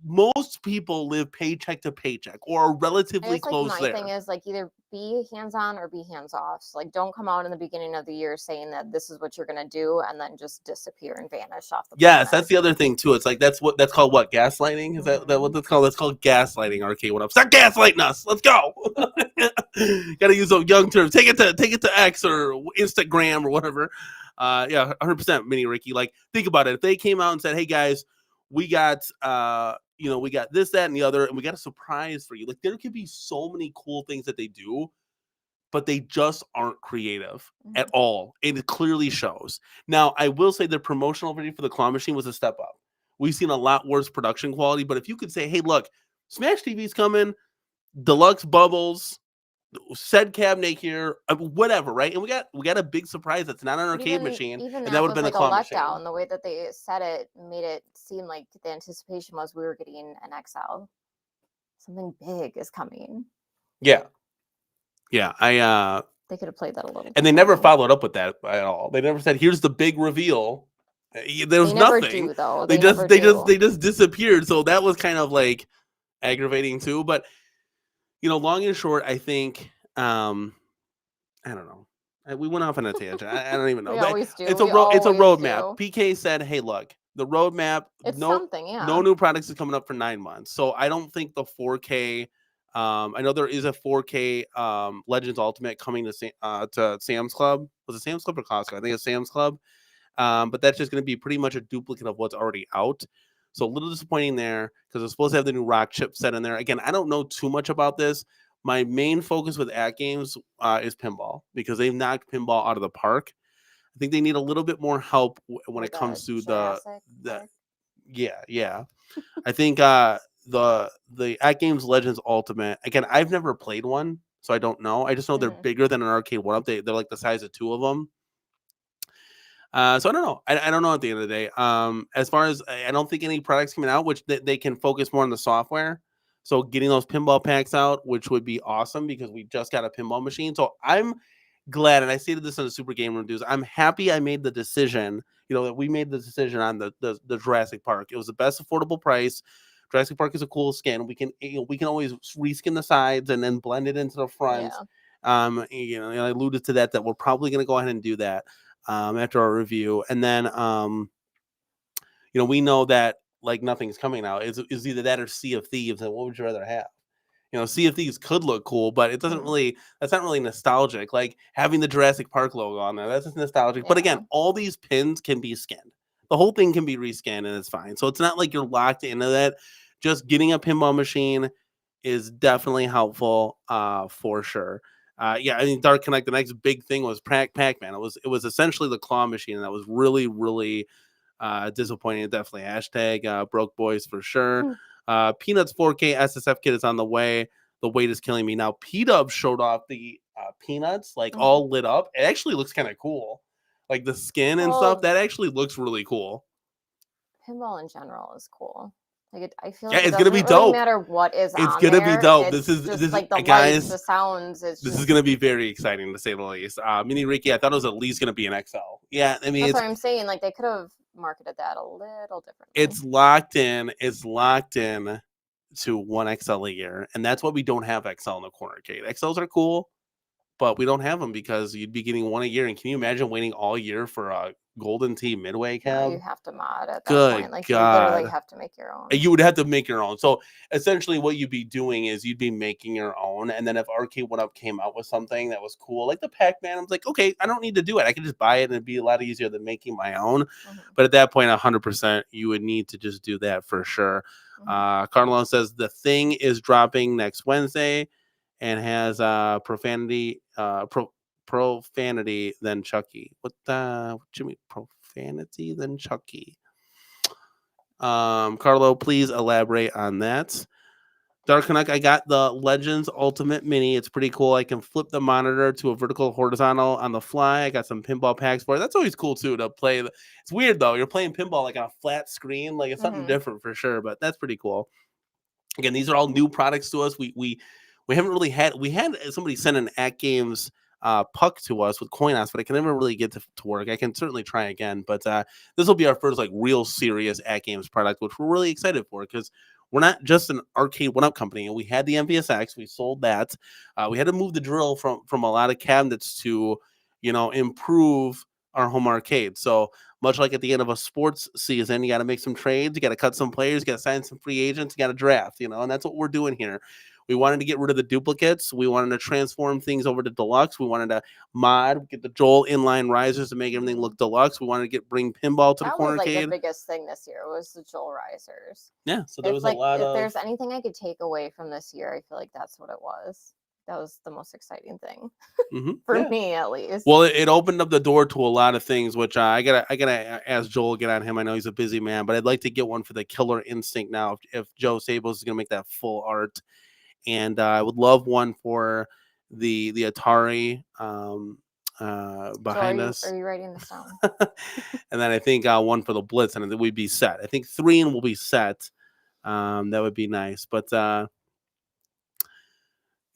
Most people live paycheck to paycheck or are relatively close there. My thing is, like, either be hands-on or be hands-off. So, like, don't come out in the beginning of the year saying that this is what you're going to do and then just disappear and vanish off the planet. That's the other thing too. It's like that's called what? Gaslighting? Is that what that's called? That's called gaslighting. Arcade1up. Stop gaslighting us. Let's go. Got to use those young terms. Take it to X or Instagram or whatever. 100% Mini Ricky. Like, think about it. If they came out and said, "Hey guys, we got we got this, that, and the other, and we got a surprise for you." Like, there could be so many cool things that they do, but they just aren't creative at all. And it clearly shows. Now, I will say the promotional video for the claw machine was a step up. We've seen a lot worse production quality, but if you could say, hey, look, Smash TV's coming, deluxe bubbles, said cabinet here, whatever, right? And we got a big surprise that's not an arcade machine, even and that would have been the claw machine. Letdown. The way that they said it made it seem like the anticipation was we were getting an XL. Something big is coming. Yeah, they could have played that a little. And they never followed up with that at all. They never said, "Here's the big reveal." There was nothing. Do, though. They just disappeared. So that was kind of like aggravating too. But long and short, I think I don't know. We went off on a tangent. I don't even know. We always do. It's a roadmap. PK said, "Hey, look, the roadmap. No new products is coming up for 9 months. So I don't think the 4K." I know there is a 4K Legends Ultimate coming to Sam's Club. Was it Sam's Club or Costco? I think it's Sam's Club. But that's just going to be pretty much a duplicate of what's already out. So a little disappointing there because it's supposed to have the new Rock chip set in there. Again, I don't know too much about this. My main focus with AtGames is pinball because they've knocked pinball out of the park. I think they need a little bit more help when it comes to the yeah. I think the AtGames Legends Ultimate. Again, I've never played one, so I don't know. I just know they're bigger than an Arcade1up. They're like the size of 2 of them. So I don't know. I don't know at the end of the day. As far as I don't think any products coming out, which they can focus more on the software. So getting those pinball packs out, which would be awesome because we just got a pinball machine. So I'm glad, and I stated this in the Super Game Reviews, I'm happy I made the decision, that we made the decision on the Jurassic Park. It was the best affordable price. Jurassic Park is a cool skin. We can always reskin the sides and then blend it into the front. Yeah. And I alluded to that we're probably going to go ahead and do that after our review. And then, we know that like nothing's coming out. It's either that or Sea of Thieves. And what would you rather have? Sea of Thieves could look cool, but it doesn't really, that's not really nostalgic. Like having the Jurassic Park logo on there, that's just nostalgic. Yeah. But again, all these pins can be skinned. The whole thing can be rescanned and it's fine. So it's not like you're locked into that. Just getting a pinball machine is definitely helpful for sure. Dark Connect, the next big thing was Pac-Man. It was essentially the claw machine, and that was really, really disappointing. Definitely hashtag broke boys for sure. Peanuts 4K SSF kit is on the way. The wait is killing me. Now, P-Dub showed off the Peanuts, like all lit up. It actually looks kind of cool. Like the skin and stuff, that actually looks really cool. Pinball in general is cool. Like I feel like it's gonna be dope. No matter what is it's on gonna there. Be dope. It's this is like the guys, lights, the sounds. This is gonna be very exciting to say the least. Mini Ricky, I thought it was at least gonna be an XL. Yeah, I mean that's what I'm saying. Like they could have marketed that a little differently. It's locked in. It's locked in to 1 XL a year, and that's why we don't have XL in the CornerCade. XLs are cool, but we don't have them because you'd be getting 1 a year. And can you imagine waiting all year for a Golden Tee Midway cab? No, you have to mod at that point. Like you literally have to make your own. You would have to make your own. So essentially what you'd be doing is you'd be making your own. And then if Arcade1up came out with something that was cool, like the Pac-Man, I was like, okay, I don't need to do it. I can just buy it and it'd be a lot easier than making my own. But at that point, 100%, you would need to just do that for sure. Carlon says the thing is dropping next Wednesday and has profanity profanity than Chucky. What you mean profanity than Chucky? Carlo, please elaborate on that. Dark Canuck, I got the Legends Ultimate Mini. It's pretty cool. I can flip the monitor to a vertical horizontal on the fly. I got some pinball packs for it. That's always cool too to play. It's weird though. You're playing pinball like on a flat screen. Like it's something different for sure, but that's pretty cool. Again, these are all new products to us. We haven't really had somebody send an At Games puck to us with Coinos, but I can never really get to work. I can certainly try again, but this will be our first like real serious At Games product, which we're really excited for because we're not just an Arcade1up company. And we had the MVSX, we sold that. We had to move the drill from a lot of cabinets to, improve our home arcade. So much like at the end of a sports season, you got to make some trades, you got to cut some players, you got to sign some free agents, you got to draft, and that's what we're doing here. We wanted to get rid of the duplicates. We wanted to transform things over to deluxe. We wanted to get the Joel inline risers to make everything look deluxe. We wanted to bring pinball to the CornerCade. That was like the biggest thing this year was the Joel risers. Yeah, so there was a lot of. If there's anything I could take away from this year, I feel like that's what it was. That was the most exciting thing for me, at least. Well, it opened up the door to a lot of things, which I gotta ask Joel, get on him. I know he's a busy man, but I'd like to get one for the Killer Instinct now. If Joe Sabos is gonna make that full art, and I would love one for the Atari behind us. Are you writing this down? And then I think one for the Blitz, and we'd be set. I think 3 will be set. That would be nice, but.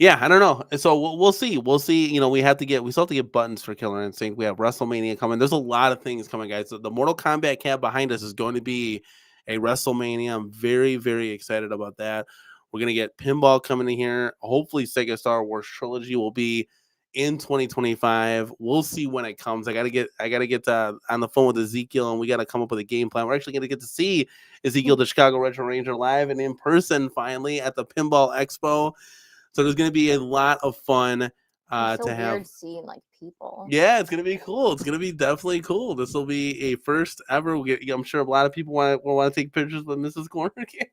Yeah, I don't know. So we'll see. We'll see. We still have to get buttons for Killer Instinct. We have WrestleMania coming. There's a lot of things coming, guys. So the Mortal Kombat cab behind us is going to be a WrestleMania. I'm very, very excited about that. We're gonna get pinball coming in here. Hopefully, Sega Star Wars Trilogy will be in 2025. We'll see when it comes. I gotta get on the phone with Ezekiel, and we gotta come up with a game plan. We're actually gonna get to see Ezekiel, the Chicago Retro Ranger, live and in person finally at the Pinball Expo. So there's going to be a lot of fun to have. Weird seeing like people. Yeah, it's going to be cool. It's going to be definitely cool. This will be a first ever. I'm sure a lot of people want to take pictures with Mrs. CornerCade.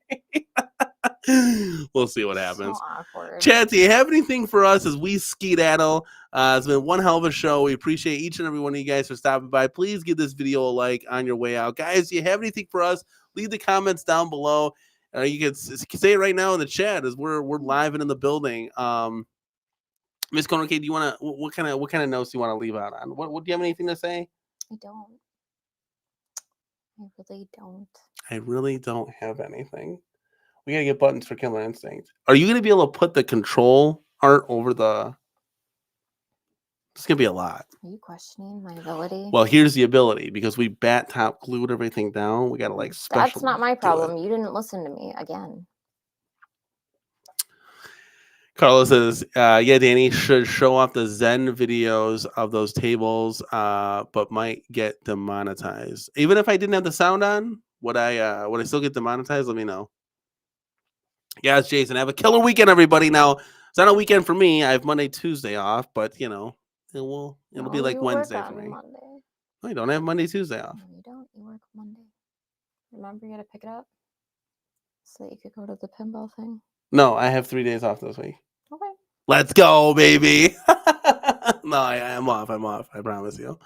We'll see what happens. So awkward. Chad, do you have anything for us as we skedaddle? It's been one hell of a show. We appreciate each and every one of you guys for stopping by. Please give this video a like on your way out. Guys, do you have anything for us? Leave the comments down below. You can say it right now in the chat as we're live and in the building. Miss CornerCade, do you want to what kind of notes do you want to leave out on? What do you have anything to say? I I really don't have anything. We gotta get buttons for Killer Instinct. Are you gonna be able to put the control art over the? It's gonna be a lot. Are you questioning my ability? Well, here's the ability because we bat top glued everything down. We gotta like special. That's not my problem. You didn't listen to me again. Carlos says, yeah, Danny should show off the Zen videos of those tables, but might get demonetized. Even if I didn't have the sound on, would I still get demonetized? Let me know. Yeah, it's Jason. Have a killer weekend, everybody. Now, it's not a weekend for me. I have Monday, Tuesday off, but it'll be like Wednesday for me. Monday. No, you don't have Monday, Tuesday off. No, you don't. You work Monday. Remember, you got to pick it up so that you could go to the pinball thing. No, I have 3 days off this week. Okay. Let's go, baby. No, I'm off. I promise you.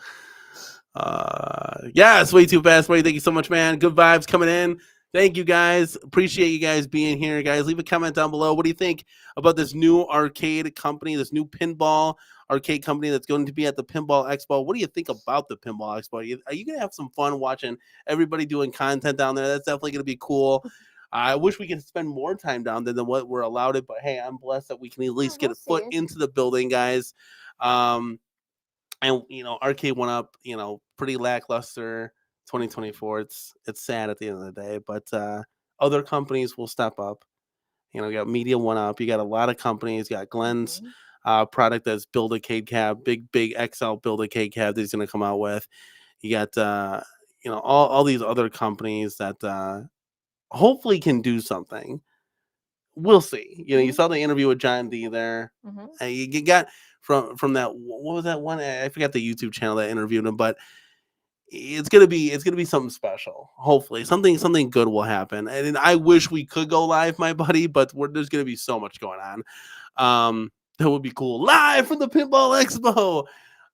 Yeah, it's way too fast, buddy. Thank you so much, man. Good vibes coming in. Thank you, guys. Appreciate you guys being here, guys. Leave a comment down below. What do you think about this new arcade company, this new pinball arcade company that's going to be at the Pinball Expo? What do you think about the Pinball Expo? Are you going to have some fun watching everybody doing content down there? That's definitely going to be cool. I wish we could spend more time down there than what we're allowed it, but hey, I'm blessed that we can at least get a foot into the building, guys. And Arcade1up, pretty lackluster 2024. It's sad at the end of the day, but other companies will step up. You got Media 1UP, you got a lot of companies, you got Glenn's product that's Build-A-Cade cab, big XL Build-A-Cade cab that he's going to come out with. You got all these other companies that hopefully can do something. We'll see. You saw the interview with John D there. You got from that, what was that one? I forgot the YouTube channel that interviewed him, but it's gonna be something special. Hopefully something good will happen. And I wish we could go live, my buddy, but there's gonna be so much going on. That would be cool. Live from the Pinball Expo.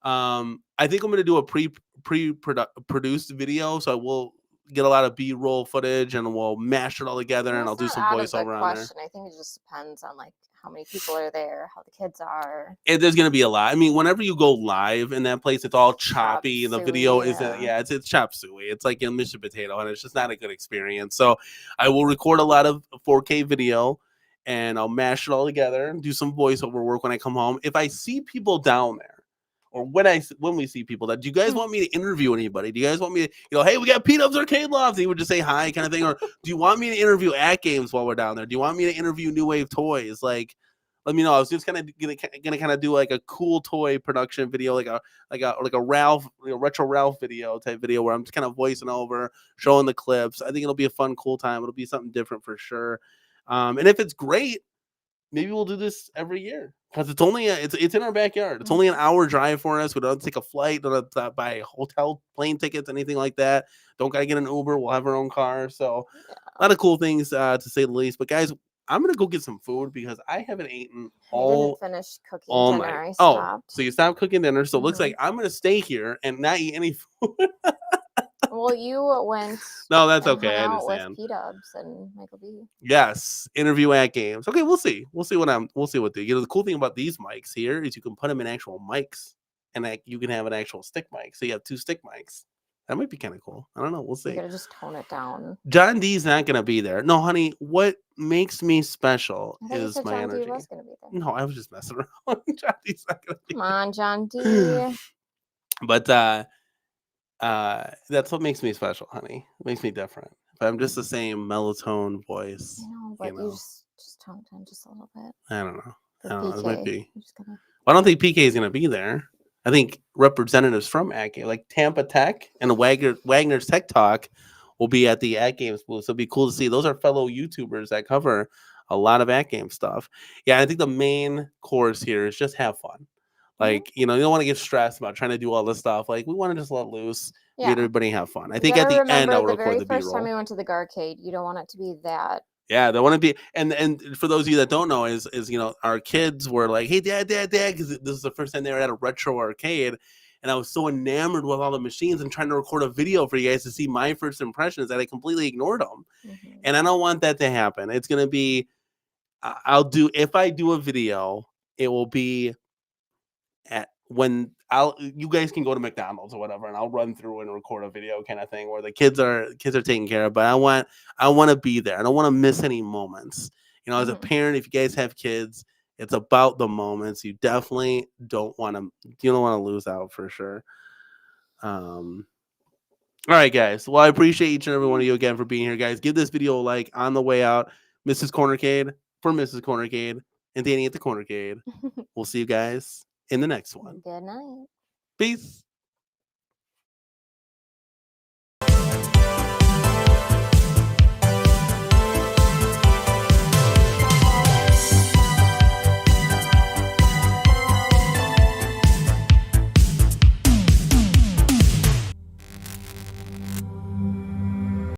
I think I'm gonna do a produced video, so I will get a lot of B-roll footage and we'll mash it all together, and I'll do some voiceover on there. I think it just depends on like how many people are there, how the kids are. There's gonna be a lot. I mean, whenever you go live in that place, it's all choppy. The video isn't. Yeah, it's chop suey. It's like a Mission Potato, and it's just not a good experience. So, I will record a lot of 4K video, and I'll mash it all together and do some voiceover work when I come home. If I see people down there, or when we see people, that do you guys want me to interview anybody? Do you guys want me to, hey, we got P-Dub's Arcade Loft, and he would just say hi kind of thing? Or do you want me to interview at games while we're down there? Do you want me to interview New Wave Toys? Like, let me know. I was just gonna kind of do like a cool toy production video, like a Ralph, retro Ralph video type video where I'm just kind of voicing over, showing the clips. I think it'll be a fun, cool time. It'll be something different for sure. And if it's great, maybe we'll do this every year, because it's only it's in our backyard. It's only an hour drive for us. We don't have to take a flight, don't have to buy hotel plane tickets, anything like that. Don't gotta get an Uber. We'll have our own car. So a lot of cool things to say the least. But guys, I'm gonna go get some food because I haven't eaten all. I didn't finish cooking dinner. I stopped. So you stopped cooking dinner. So it looks like I'm gonna stay here and not eat any food. Well, you went. No, that's okay. I understand. With P-Dubs and Michael B. Yes, interview at games. Okay, we'll see. We'll see what the cool thing about these mics here is you can put them in actual mics, and you can have an actual stick mic. So you have 2 stick mics. That might be kind of cool. I don't know. We'll see. You gotta just tone it down. John D's not gonna be there. No, honey. What makes me special is my energy. John D was gonna be there. No, I was just messing around. John D's not gonna be. Come on, John D. But that's what makes me special, honey. It makes me different. If I'm just the same melatonin voice. I know, but you just tone it down just a little bit. I don't know. It might be. Well, I don't think PK is going to be there. I think representatives from AtGames, like Tampa Tech and Wagner's Tech Talk, will be at the AtGames booth. So it'll be cool to see. Those are fellow YouTubers that cover a lot of AtGames stuff. Yeah, I think the main course here is just have fun. Like, you don't want to get stressed about trying to do all this stuff. Like, we want to just let loose, let everybody have fun. I think at the end, I'll record the B-roll. The very first time we went to the Arcade, you don't want it to be that. Yeah, they want to be, and for those of you that don't know, is our kids were like, hey, dad, because this is the first time they were at a retro arcade, and I was so enamored with all the machines and trying to record a video for you guys to see my first impressions that I completely ignored them. And I don't want that to happen. It's going to be, if I do a video, it will be you guys can go to McDonald's or whatever, and I'll run through and record a video kind of thing where the kids are taken care of. But I want to be there. I don't want to miss any moments. As a parent, if you guys have kids, it's about the moments. You definitely don't want to lose out for sure. All right, guys. Well, I appreciate each and every one of you again for being here, guys. Give this video a like on the way out. Mrs. CornerCade for Mrs. CornerCade and Danny at the CornerCade. We'll see you guys in the next one. Good night. Peace.